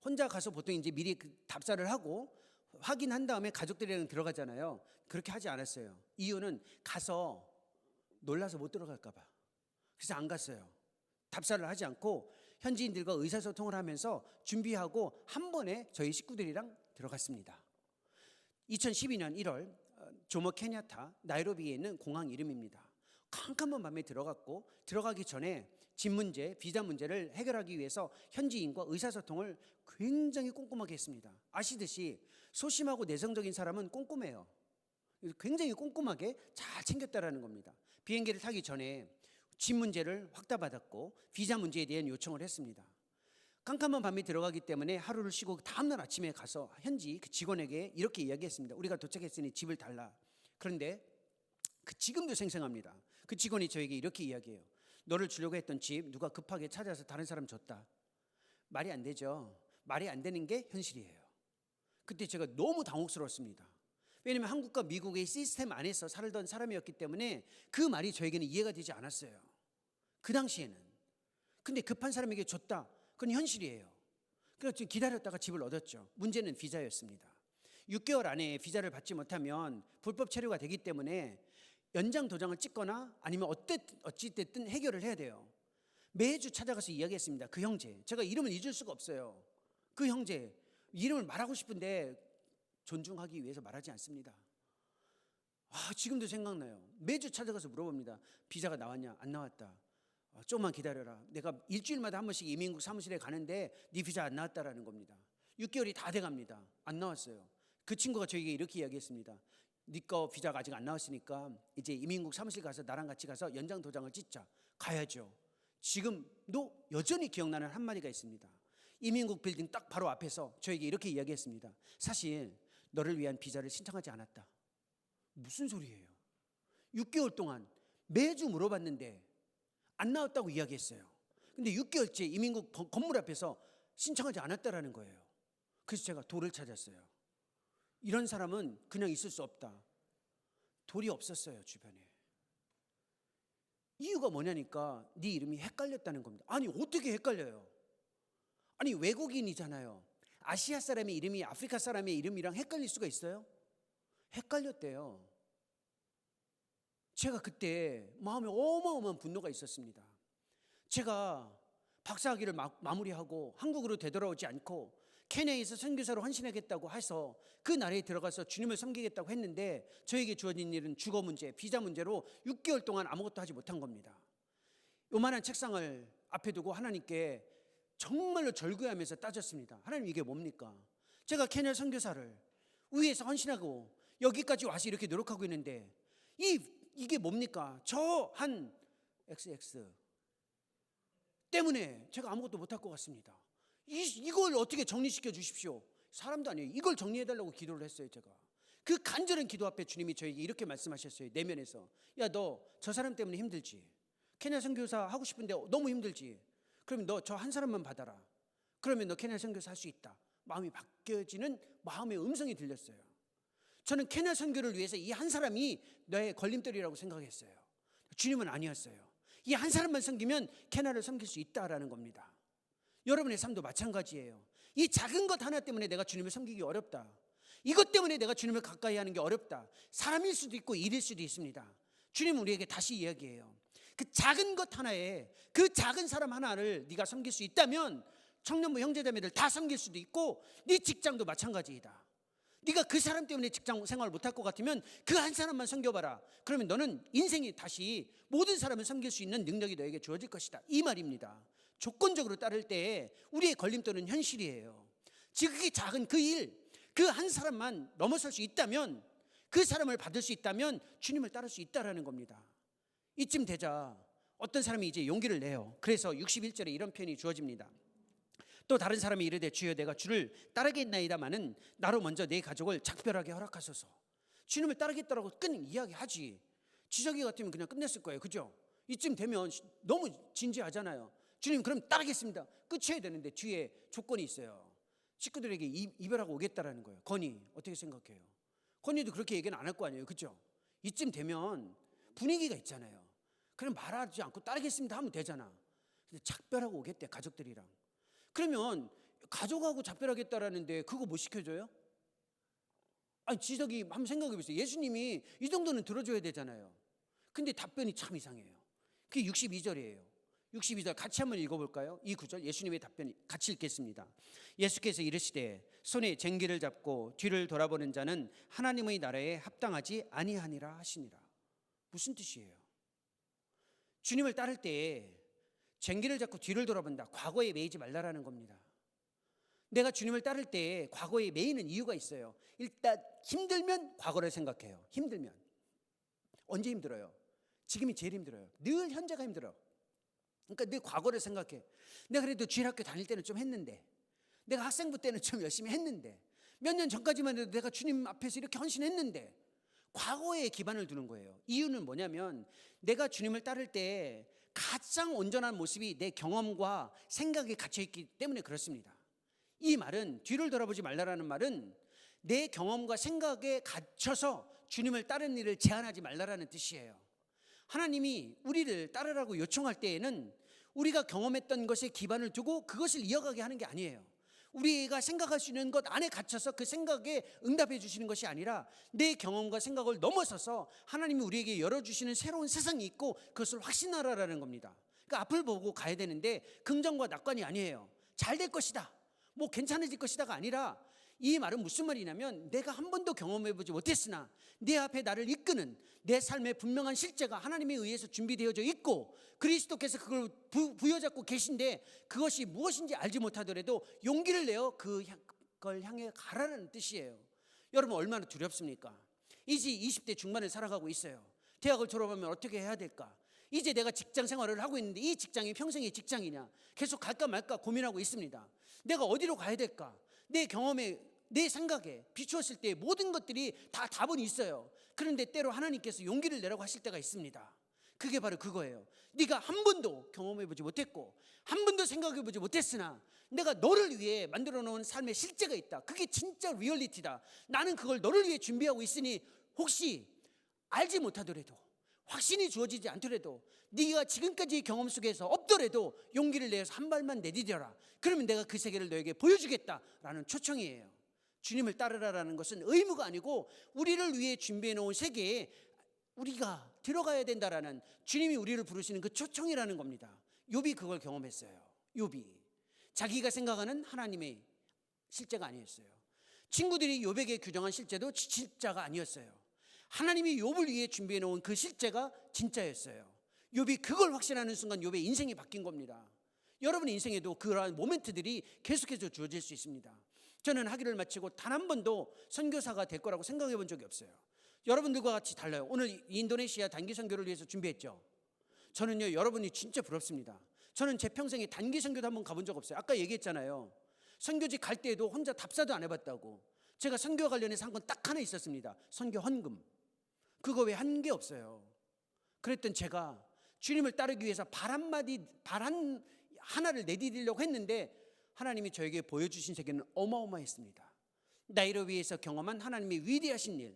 혼자 가서 보통 이제 미리 그 답사를 하고 확인한 다음에 가족들이랑 들어가잖아요. 그렇게 하지 않았어요. 이유는 가서 놀라서 못 들어갈까 봐. 그래서 안 갔어요. 답사를 하지 않고 현지인들과 의사소통을 하면서 준비하고 한 번에 저희 식구들이랑 들어갔습니다. 2012년 1월 조모 케냐타 나이로비에 있는 공항 이름입니다. 캄캄한 밤에 들어갔고 들어가기 전에 집 문제, 비자 문제를 해결하기 위해서 현지인과 의사소통을 굉장히 꼼꼼하게 했습니다. 아시듯이 소심하고 내성적인 사람은 꼼꼼해요. 굉장히 꼼꼼하게 잘 챙겼다라는 겁니다. 비행기를 타기 전에 집 문제를 확답받았고 비자 문제에 대한 요청을 했습니다. 깜깜한 밤에 들어가기 때문에 하루를 쉬고 다음날 아침에 가서 현지 그 직원에게 이렇게 이야기했습니다. 우리가 도착했으니 집을 달라. 그런데 지금도 생생합니다. 그 직원이 저에게 이렇게 이야기해요. 너를 주려고 했던 집 누가 급하게 찾아서 다른 사람 줬다. 말이 안 되죠. 말이 안 되는 게 현실이에요. 그때 제가 너무 당혹스러웠습니다. 왜냐하면 한국과 미국의 시스템 안에서 살던 사람이었기 때문에 그 말이 저에게는 이해가 되지 않았어요. 그 당시에는. 근데 급한 사람에게 줬다. 그건 현실이에요. 그래서 기다렸다가 집을 얻었죠. 문제는 비자였습니다. 6개월 안에 비자를 받지 못하면 불법 체류가 되기 때문에 연장 도장을 찍거나 아니면 어찌됐든 해결을 해야 돼요. 매주 찾아가서 이야기했습니다. 그 형제, 제가 이름을 잊을 수가 없어요. 그 형제, 이름을 말하고 싶은데 존중하기 위해서 말하지 않습니다. 지금도 생각나요. 매주 찾아가서 물어봅니다. 비자가 나왔냐? 안 나왔다. 조금만 기다려라. 내가 일주일마다 한 번씩 이민국 사무실에 가는데 네 비자 안 나왔다라는 겁니다. 6개월이 다 돼갑니다. 안 나왔어요. 그 친구가 저에게 이렇게 이야기했습니다. 네 거 비자가 아직 안 나왔으니까 이제 이민국 사무실 가서 나랑 같이 가서 연장 도장을 찍자. 가야죠. 지금도 여전히 기억나는 한마디가 있습니다. 이민국 빌딩 딱 바로 앞에서 저에게 이렇게 이야기했습니다. 사실 너를 위한 비자를 신청하지 않았다. 무슨 소리예요? 6개월 동안 매주 물어봤는데 안 나왔다고 이야기했어요. 근데 6개월째 이민국 건물 앞에서 신청하지 않았다라는 거예요. 그래서 제가 돌을 찾았어요. 이런 사람은 그냥 있을 수 없다. 돌이 없었어요, 주변에. 이유가 뭐냐니까 네 이름이 헷갈렸다는 겁니다. 아니 어떻게 헷갈려요? 아니 외국인이잖아요. 아시아 사람의 이름이 아프리카 사람의 이름이랑 헷갈릴 수가 있어요? 헷갈렸대요. 제가 그때 마음에 어마어마한 분노가 있었습니다. 제가 박사학위를 마무리하고 한국으로 되돌아오지 않고 케냐에서 선교사로 헌신하겠다고 해서 그 나라에 들어가서 주님을 섬기겠다고 했는데 저에게 주어진 일은 주거 문제, 비자 문제로 6개월 동안 아무것도 하지 못한 겁니다. 요만한 책상을 앞에 두고 하나님께 정말로 절규하면서 따졌습니다. 하나님 이게 뭡니까? 제가 케냐 선교사를 위에서 헌신하고 여기까지 와서 이렇게 노력하고 있는데 이게 뭡니까? 저 한 XX 때문에 제가 아무것도 못할 것 같습니다. 이걸 어떻게 정리시켜 주십시오. 사람도 아니에요. 이걸 정리해달라고 기도를 했어요. 제가 그 간절한 기도 앞에 주님이 저에게 이렇게 말씀하셨어요. 내면에서 야, 너 저 사람 때문에 힘들지? 케냐 선교사 하고 싶은데 너무 힘들지? 그럼 너 저 한 사람만 받아라. 그러면 너 케냐 선교사 할 수 있다. 마음이 바뀌어지는 마음의 음성이 들렸어요. 저는 케냐 선교를 위해서 이 한 사람이 너의 걸림돌이라고 생각했어요. 주님은 아니었어요. 이 한 사람만 섬기면 케냐를 섬길 수 있다라는 겁니다. 여러분의 삶도 마찬가지예요. 이 작은 것 하나 때문에 내가 주님을 섬기기 어렵다. 이것 때문에 내가 주님을 가까이 하는 게 어렵다. 사람일 수도 있고 일일 수도 있습니다. 주님은 우리에게 다시 이야기해요. 그 작은 것 하나에 그 작은 사람 하나를 네가 섬길 수 있다면 청년부 형제자매들 다 섬길 수도 있고 네 직장도 마찬가지이다. 네가 그 사람 때문에 직장 생활을 못할 것 같으면 그 한 사람만 섬겨봐라. 그러면 너는 인생이 다시 모든 사람을 섬길 수 있는 능력이 너에게 주어질 것이다. 이 말입니다. 조건적으로 따를 때 우리의 걸림돌은 현실이에요. 지극히 작은 그 일, 그 한 사람만 넘어설 수 있다면, 그 사람을 받을 수 있다면 주님을 따를 수 있다라는 겁니다. 이쯤 되자 어떤 사람이 이제 용기를 내요. 그래서 61절에 이런 표현이 주어집니다. 또 다른 사람이 이르되 주여 내가 주를 따르겠나이다마는 나로 먼저 내 가족을 작별하게 허락하소서. 주님을 따르겠다라고 끊 이야기하지. 지저귀 같으면 그냥 끝냈을 거예요. 그죠? 이쯤 되면 너무 진지하잖아요. 주님 그럼 따르겠습니다. 끝이어야 되는데 뒤에 조건이 있어요. 식구들에게 이별하고 오겠다라는 거예요. 건희 어떻게 생각해요? 건희도 그렇게 얘기는 안 할 거 아니에요. 그죠? 이쯤 되면 분위기가 있잖아요. 그럼 말하지 않고 따르겠습니다 하면 되잖아. 근데 작별하고 오겠대 가족들이랑. 그러면 가족하고 작별하겠다라는데 그거 못 시켜줘요? 아니 지석이 한번 생각해 보세요. 예수님이 이 정도는 들어줘야 되잖아요. 근데 답변이 참 이상해요. 그게 62절이에요. 62절 같이 한번 읽어볼까요? 이 구절 예수님의 답변이 같이 읽겠습니다. 예수께서 이르시되 손에 쟁기를 잡고 뒤를 돌아보는 자는 하나님의 나라에 합당하지 아니하니라 하시니라. 무슨 뜻이에요? 주님을 따를 때 쟁기를 잡고 뒤를 돌아본다. 과거에 매이지 말라라는 겁니다. 내가 주님을 따를 때 과거에 매이는 이유가 있어요. 일단 힘들면 과거를 생각해요. 힘들면. 언제 힘들어요? 지금이 제일 힘들어요. 늘 현재가 힘들어. 그러니까 늘 과거를 생각해. 내가 그래도 주일학교 다닐 때는 좀 했는데, 내가 학생부 때는 좀 열심히 했는데, 몇 년 전까지만 해도 내가 주님 앞에서 이렇게 헌신했는데, 과거에 기반을 두는 거예요. 이유는 뭐냐면 내가 주님을 따를 때 가장 온전한 모습이 내 경험과 생각에 갇혀있기 때문에 그렇습니다. 이 말은, 뒤를 돌아보지 말라라는 말은 내 경험과 생각에 갇혀서 주님을 따르는 일을 제한하지 말라라는 뜻이에요. 하나님이 우리를 따르라고 요청할 때에는 우리가 경험했던 것에 기반을 두고 그것을 이어가게 하는 게 아니에요. 우리가 생각할 수 있는 것 안에 갇혀서 그 생각에 응답해 주시는 것이 아니라 내 경험과 생각을 넘어서서 하나님이 우리에게 열어주시는 새로운 세상이 있고 그것을 확신하라라는 겁니다. 그러니까 앞을 보고 가야 되는데 긍정과 낙관이 아니에요. 잘 될 것이다, 뭐 괜찮아질 것이다가 아니라, 이 말은 무슨 말이냐면 내가 한 번도 경험해보지 못했으나 내 앞에 나를 이끄는 내 삶의 분명한 실제가 하나님에 의해서 준비되어져 있고 그리스도께서 그걸 부여잡고 계신데 그것이 무엇인지 알지 못하더라도 용기를 내어 그걸 향해 가라는 뜻이에요. 여러분 얼마나 두렵습니까? 이제 20대 중반을 살아가고 있어요. 대학을 졸업하면 어떻게 해야 될까? 이제 내가 직장 생활을 하고 있는데 이 직장이 평생의 직장이냐? 계속 갈까 말까 고민하고 있습니다. 내가 어디로 가야 될까? 내 경험에, 내 생각에 비추었을 때 모든 것들이 다 답은 있어요. 그런데 때로 하나님께서 용기를 내라고 하실 때가 있습니다. 그게 바로 그거예요. 네가 한 번도 경험해보지 못했고 한 번도 생각해보지 못했으나 내가 너를 위해 만들어 놓은 삶의 실제가 있다. 그게 진짜 리얼리티다. 나는 그걸 너를 위해 준비하고 있으니 혹시 알지 못하더라도, 확신이 주어지지 않더라도, 네가 지금까지 경험 속에서 없더라도 용기를 내서 한 발만 내디뎌라. 그러면 내가 그 세계를 너에게 보여주겠다라는 초청이에요. 주님을 따르라라는 것은 의무가 아니고 우리를 위해 준비해 놓은 세계에 우리가 들어가야 된다라는, 주님이 우리를 부르시는 그 초청이라는 겁니다. 욥이 그걸 경험했어요. 욥이 자기가 생각하는 하나님의 실제가 아니었어요. 친구들이 욥에게 규정한 실제도 실제가 아니었어요. 하나님이 욥을 위해 준비해 놓은 그 실제가 진짜였어요. 욥이 그걸 확신하는 순간 욥의 인생이 바뀐 겁니다. 여러분의 인생에도 그러한 모멘트들이 계속해서 주어질 수 있습니다. 저는 학위를 마치고 단 한 번도 선교사가 될 거라고 생각해 본 적이 없어요. 여러분들과 같이 달라요. 오늘 인도네시아 단기 선교를 위해서 준비했죠. 저는요, 여러분이 진짜 부럽습니다. 저는 제 평생에 단기 선교도 한번 가본 적 없어요. 아까 얘기했잖아요. 선교지 갈 때에도 혼자 답사도 안 해봤다고. 제가 선교와 관련해서 한 건 딱 하나 있었습니다. 선교 헌금. 그거 외에 한 게 없어요. 그랬던 제가 주님을 따르기 위해서 발 하나를 내디디려고 했는데 하나님이 저에게 보여주신 세계는 어마어마했습니다. 나이를 위해서 경험한 하나님의 위대하신 일,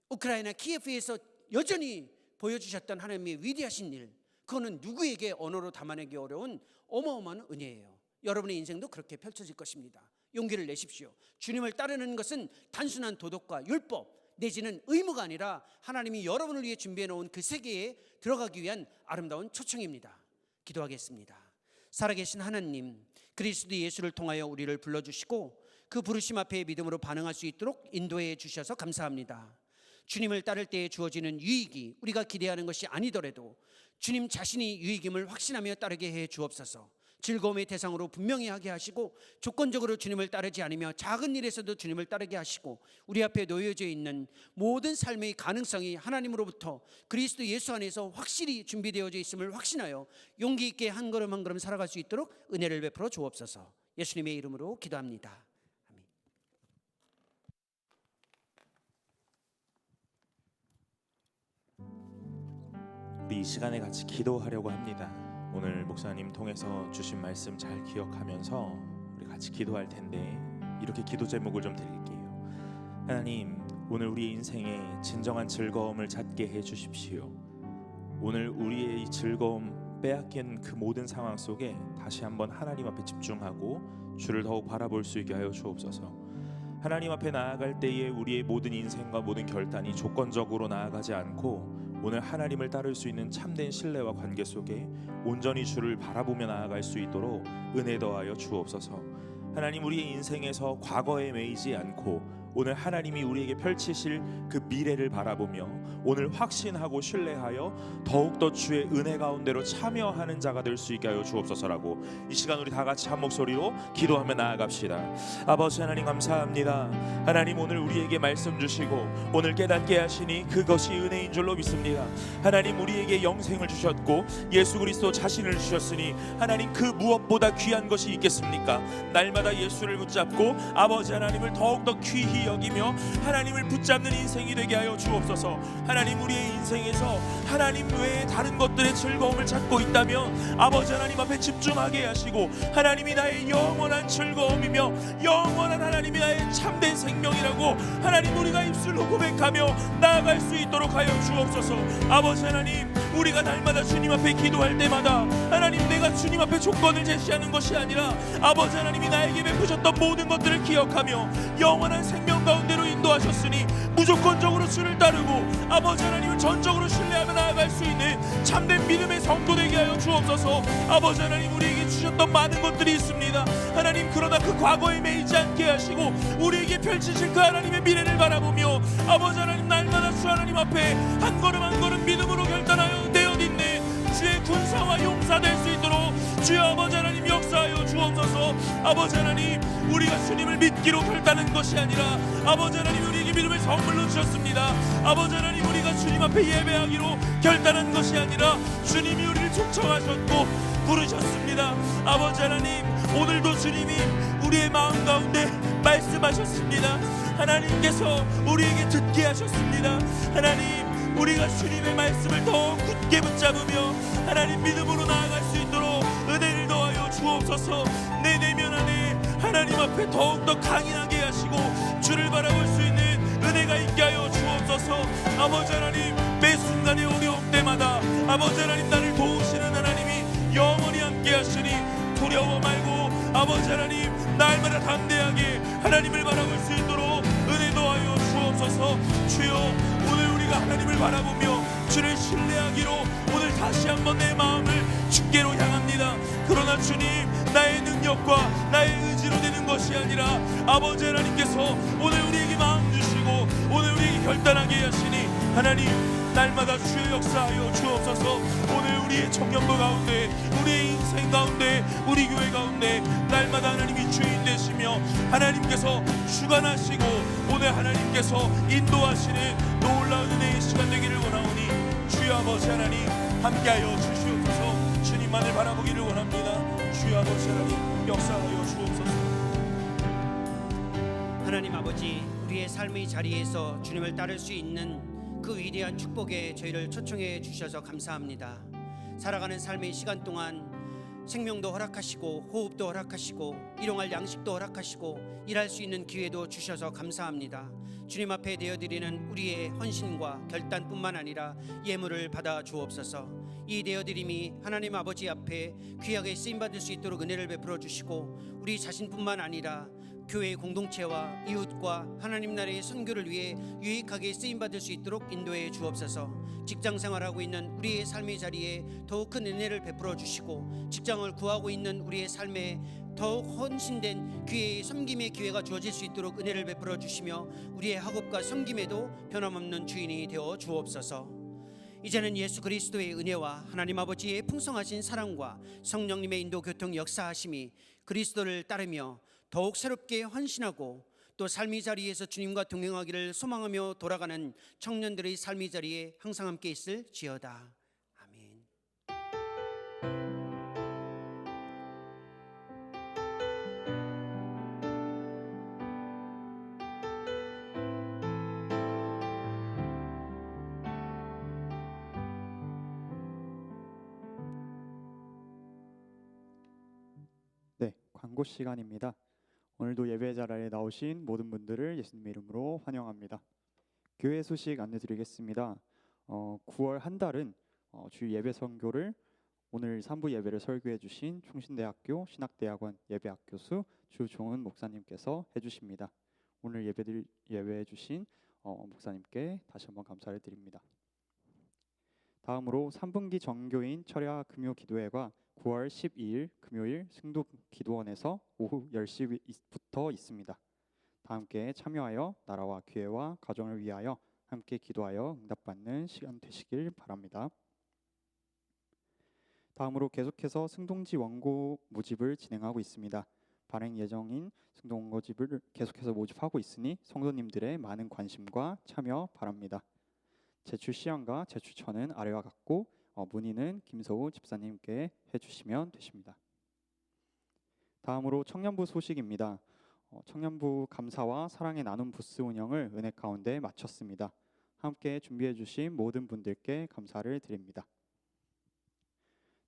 우크라이나 키예프에서 여전히 보여주셨던 하나님의 위대하신 일, 그거는 누구에게 언어로 담아내기 어려운 어마어마한 은혜예요. 여러분의 인생도 그렇게 펼쳐질 것입니다. 용기를 내십시오. 주님을 따르는 것은 단순한 도덕과 율법 내지는 의무가 아니라 하나님이 여러분을 위해 준비해 놓은 그 세계에 들어가기 위한 아름다운 초청입니다. 기도하겠습니다. 살아계신 하나님, 그리스도 예수를 통하여 우리를 불러주시고 그 부르심 앞에 믿음으로 반응할 수 있도록 인도해 주셔서 감사합니다. 주님을 따를 때에 주어지는 유익이 우리가 기대하는 것이 아니더라도 주님 자신이 유익임을 확신하며 따르게 해 주옵소서. 즐거움의 대상으로 분명히 하게 하시고 조건적으로 주님을 따르지 않으며 작은 일에서도 주님을 따르게 하시고 우리 앞에 놓여져 있는 모든 삶의 가능성이 하나님으로부터 그리스도 예수 안에서 확실히 준비되어져 있음을 확신하여 용기 있게 한 걸음 한 걸음 살아갈 수 있도록 은혜를 베풀어 주옵소서. 예수님의 이름으로 기도합니다. 우리 이 시간에 같이 기도하려고 합니다. 오늘 목사님 통해서 주신 말씀 잘 기억하면서 우리 같이 기도할 텐데 이렇게 기도 제목을 좀 드릴게요. 하나님, 오늘 우리 인생에 진정한 즐거움을 찾게 해 주십시오. 오늘 우리의 이 즐거움 빼앗긴 그 모든 상황 속에 다시 한번 하나님 앞에 집중하고 주를 더욱 바라볼 수 있게 하여 주옵소서. 하나님 앞에 나아갈 때에 우리의 모든 인생과 모든 결단이 조건적으로 나아가지 않고 오늘 하나님을 따를 수 있는 참된 신뢰와 관계 속에 온전히 주를 바라보며 나아갈 수 있도록 은혜 더하여 주옵소서. 하나님, 우리의 인생에서 과거에 매이지 않고 오늘 하나님이 우리에게 펼치실 그 미래를 바라보며 오늘 확신하고 신뢰하여 더욱더 주의 은혜 가운데로 참여하는 자가 될 수 있게 하여 주옵소서라고 이 시간 우리 다 같이 한 목소리로 기도하며 나아갑시다. 아버지 하나님 감사합니다. 하나님, 오늘 우리에게 말씀 주시고 오늘 깨닫게 하시니 그것이 은혜인 줄로 믿습니다. 하나님, 우리에게 영생을 주셨고 예수 그리스도 자신을 주셨으니 하나님, 그 무엇보다 귀한 것이 있겠습니까? 날마다 예수를 붙잡고 아버지 하나님을 더욱더 귀히 여기며 하나님을 붙잡는 인생이 되게 하여 주옵소서. 하나님, 우리의 인생에서 하나님 외에 다른 것들의 즐거움을 찾고 있다면 아버지 하나님 앞에 집중하게 하시고 하나님이 나의 영원한 즐거움이며 영원한 하나님이 나의 참된 생명이라고 하나님 우리가 입술로 고백하며 나아갈 수 있도록 하여 주옵소서. 아버지 하나님, 우리가 날마다 주님 앞에 기도할 때마다 하나님, 내가 주님 앞에 조건을 제시하는 것이 아니라 아버지 하나님이 나에게 베푸셨던 모든 것들을 기억하며 영원한 생명 가운데로 인도하셨으니 무조건적으로 주를 따르고 아버지 하나님을 전적으로 신뢰하며 나아갈 수 있는 참된 믿음의 성도 되게 하여 주옵소서. 아버지 하나님, 우리에게 주셨던 많은 것들이 있습니다. 하나님, 그러나 그 과거에 매이지 않게 하시고 우리에게 펼치실 그 하나님의 미래를 바라보며 아버지 하나님, 날마다 주 하나님 앞에 한 걸음 한 걸음 믿음으로 결단하여 내어딛는 주의 군사와 용사 될 수 있도록 주여 아버지 하나님 역사하여 주옵소서. 아버지 하나님, 우리가 주님을 믿기로 결단한 것이 아니라 아버지 하나님, 우리에게 믿음을 선물로 주셨습니다. 아버지 하나님, 우리가 주님 앞에 예배하기로 결단한 것이 아니라 주님이 우리를 초청하셨고 부르셨습니다. 아버지 하나님, 오늘도 주님이 우리의 마음 가운데 말씀하셨습니다. 하나님께서 우리에게 듣게 하셨습니다. 하나님, 우리가 주님의 말씀을 더 굳게 붙잡으며 하나님 믿음으로 나아갈 수 있도록 은혜를 더하여 주옵소서. 내 내면 안에 하나님 앞에 더욱더 강인하게 하시고 주를 바라볼 수 있는 은혜가 있게 하여 주옵소서. 아버지 하나님, 매 순간의 어려움 때마다 아버지 하나님, 나를 도우시는 하나님이 영원히 함께 하시니 두려워 말고 아버지 하나님, 날마다 담대하게 하나님을 바라볼 수 있도록 은혜 더하여 주옵소서. 주여, 오늘 우리가 하나님을 바라보며 주를 신뢰하기로 오늘 다시 한번 내 마음을 주께로 향합니다. 그러나 주님, 나의 능력과 나의 의지로 되는 것이 아니라 아버지 하나님께서 오늘 우리에게 마음 주시고 오늘 우리에게 결단하게 하시니 하나님, 날마다 주의 역사하여 주옵소서. 오늘 우리의 청년도 가운데, 우리의 인생 가운데, 우리 교회 가운데 날마다 하나님이 주인 되시며 하나님께서 주관하시고 오늘 하나님께서 인도하시는 놀라운 은혜의 시간 되기를 원하오니 주여 아버지 하나님, 함께하여 주시옵소서. 주님만을 바라보기를 원합니다. 주여 아버지 하나님, 역사하여 주옵소서. 하나님 아버지, 우리의 삶의 자리에서 주님을 따를 수 있는 그 위대한 축복에 저희를 초청해 주셔서 감사합니다. 살아가는 삶의 시간 동안 생명도 허락하시고 호흡도 허락하시고 일용할 양식도 허락하시고 일할 수 있는 기회도 주셔서 감사합니다. 주님 앞에 내어드리는 우리의 헌신과 결단뿐만 아니라 예물을 받아 주옵소서. 이 내어드림이 하나님 아버지 앞에 귀하게 쓰임받을 수 있도록 은혜를 베풀어 주시고 우리 자신뿐만 아니라 교회 공동체와 이웃과 하나님 나라의 선교를 위해 유익하게 쓰임받을 수 있도록 인도해 주옵소서. 직장 생활하고 있는 우리의 삶의 자리에 더욱 큰 은혜를 베풀어 주시고 직장을 구하고 있는 우리의 삶에 더욱 헌신된 귀의 섬김의 기회가 주어질 수 있도록 은혜를 베풀어 주시며 우리의 학업과 섬김에도 변함없는 주인이 되어 주옵소서. 이제는 예수 그리스도의 은혜와 하나님 아버지의 풍성하신 사랑과 성령님의 인도 교통 역사하심이 그리스도를 따르며 더욱 새롭게 헌신하고 또 삶의 자리에서 주님과 동행하기를 소망하며 돌아가는 청년들의 삶의 자리에 항상 함께 있을지어다. 아멘. 네, 광고 시간입니다. 오늘도 예배 자리에 나오신 모든 분들을 예수님의 이름으로 환영합니다. 교회 소식 안내드리겠습니다. 9월 한 달은 주일 예배 선교를 오늘 3부 예배를 설교해 주신 충신대학교 신학대학원 예배학 교수 주종은 목사님께서 해주십니다. 오늘 예배해 주신 목사님께 다시 한번 감사를 드립니다. 다음으로 3분기 정교인 철야 금요 기도회가 9월 12일 금요일 승도 기도원에서 오후 10시부터 있습니다. 다 함께 참여하여 나라와 교회와 가정을 위하여 함께 기도하여 응답받는 시간 되시길 바랍니다. 다음으로 계속해서 승동지 원고 모집을 진행하고 있습니다. 발행 예정인 승동 원고집을 계속해서 모집하고 있으니 성도님들의 많은 관심과 참여 바랍니다. 제출 시간과 제출처는 아래와 같고 문의는 김서우 집사님께 해주시면 되십니다. 다음으로 청년부 소식입니다. 청년부 감사와 사랑의 나눔 부스 운영을 은혜 가운데 마쳤습니다. 함께 준비해 주신 모든 분들께 감사를 드립니다.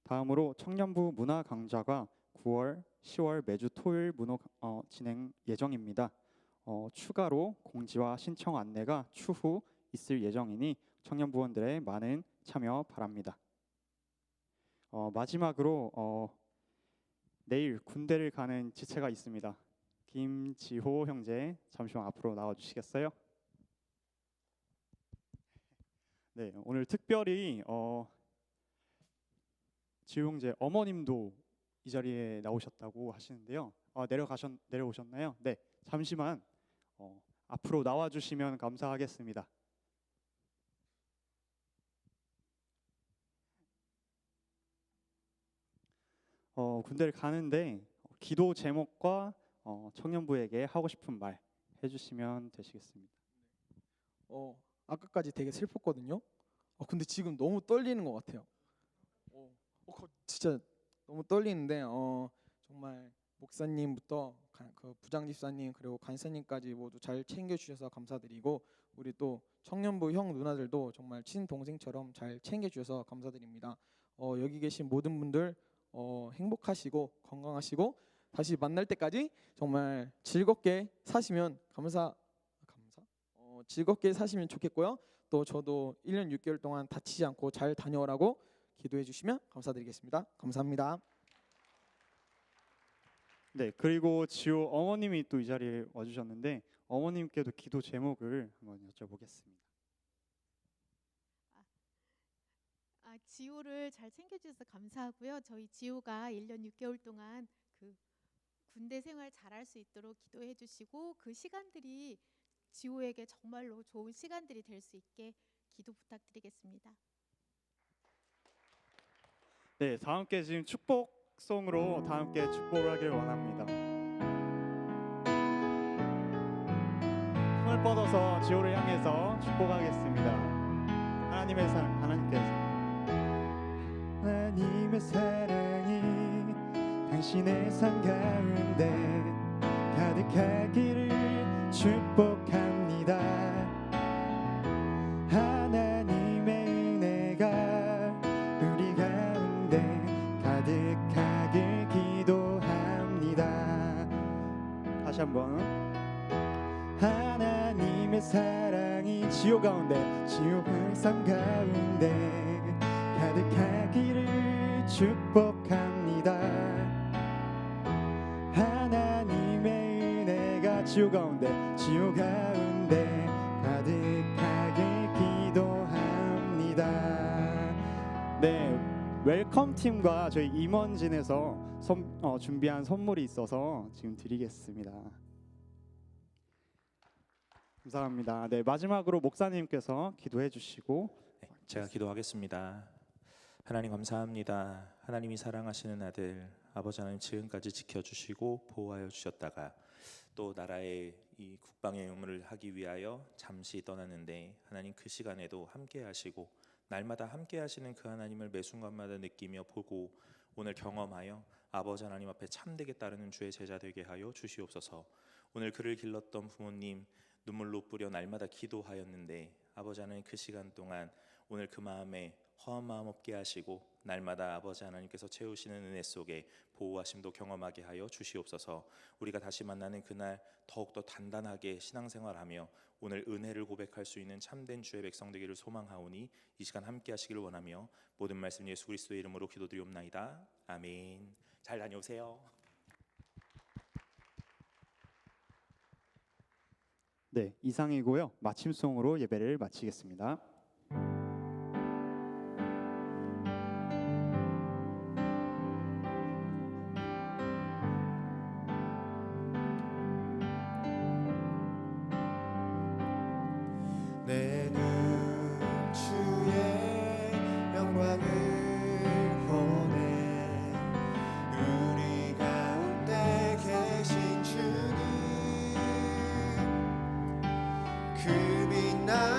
다음으로 청년부 문화 강좌가 9월, 10월 매주 토요일 진행 예정입니다. 추가로 공지와 신청 안내가 추후 있을 예정이니 청년부원들의 많은 참여 바랍니다. 마지막으로 내일 군대를 가는 지체가 있습니다. 김지호 형제 잠시만 앞으로 나와 주시겠어요? 네, 오늘 특별히 지호 형제 어머님도 이 자리에 나오셨다고 하시는데요. 내려오셨나요? 네, 잠시만 앞으로 나와 주시면 감사하겠습니다. 군대를 가는데 기도 제목과 청년부에게 하고 싶은 말 해주시면 되시겠습니다. 아까까지 되게 슬펐거든요. 근데 지금 너무 떨리는 것 같아요. 진짜 너무 떨리는데 정말 목사님부터 그 부장집사님 그리고 간사님까지 모두 잘 챙겨주셔서 감사드리고 우리 또 청년부 형 누나들도 정말 친동생처럼 잘 챙겨주셔서 감사드립니다. 여기 계신 모든 분들 행복하시고 건강하시고 다시 만날 때까지 정말 즐겁게 사시면 즐겁게 사시면 좋겠고요. 또 저도 1년 6개월 동안 다치지 않고 잘 다녀오라고 기도해 주시면 감사드리겠습니다. 감사합니다. 네, 그리고 지호 어머님이 또 이 자리에 와주셨는데 어머님께도 기도 제목을 한번 여쭤보겠습니다. 지호를 잘 챙겨주셔서 감사하고요. 저희 지호가 1년 6개월 동안 그 군대 생활 잘할 수 있도록 기도해 주시고 그 시간들이 지호에게 정말로 좋은 시간들이 될 수 있게 기도 부탁드리겠습니다. 네, 다 함께 지금 축복송으로 다 함께 축복을 하길 원합니다. 손을 뻗어서 지호를 향해서 축복하겠습니다. 하나님의 사랑이 당신의 삶 가운데 가득하기를 축복합니다. 하나님의 은혜가 우리 가운데 가득하길 기도합니다. 다시 한번. 하나님의 사랑이 지호 삶 가운데 가득하기를 축복합니다. 하나님의 은혜가 지호 가운데 가득하길 기도합니다. 네, 웰컴 팀과 저희 임원진에서 준비한 선물이 있어서 지금 드리겠습니다. 감사합니다. 네, 마지막으로 목사님께서 기도해 주시고 제가 기도하겠습니다. 하나님 감사합니다. 하나님이 사랑하시는 아들 아버지 하나님 지금까지 지켜주시고 보호하여 주셨다가 또 나라의 이 국방의 의무를 하기 위하여 잠시 떠났는데 하나님 그 시간에도 함께 하시고 날마다 함께 하시는 그 하나님을 매 순간마다 느끼며 보고 오늘 경험하여 아버지 하나님 앞에 참되게 따르는 주의 제자 되게 하여 주시옵소서. 오늘 그를 길렀던 부모님 눈물로 뿌려 날마다 기도하였는데 아버지 하나님 그 시간 동안 오늘 그 마음에 허한 마음 없게 하시고 날마다 아버지 하나님께서 채우시는 은혜 속에 보호하심도 경험하게 하여 주시옵소서. 우리가 다시 만나는 그날 더욱더 단단하게 신앙생활하며 오늘 은혜를 고백할 수 있는 참된 주의 백성 되기를 소망하오니 이 시간 함께 하시기를 원하며 모든 말씀 예수 그리스도의 이름으로 기도드리옵나이다. 아멘. 잘 다녀오세요. 네, 이상이고요. 마침송으로 예배를 마치겠습니다. 내 눈 주의 영광을 보내 우리 가운데 계신 주님 그 빛나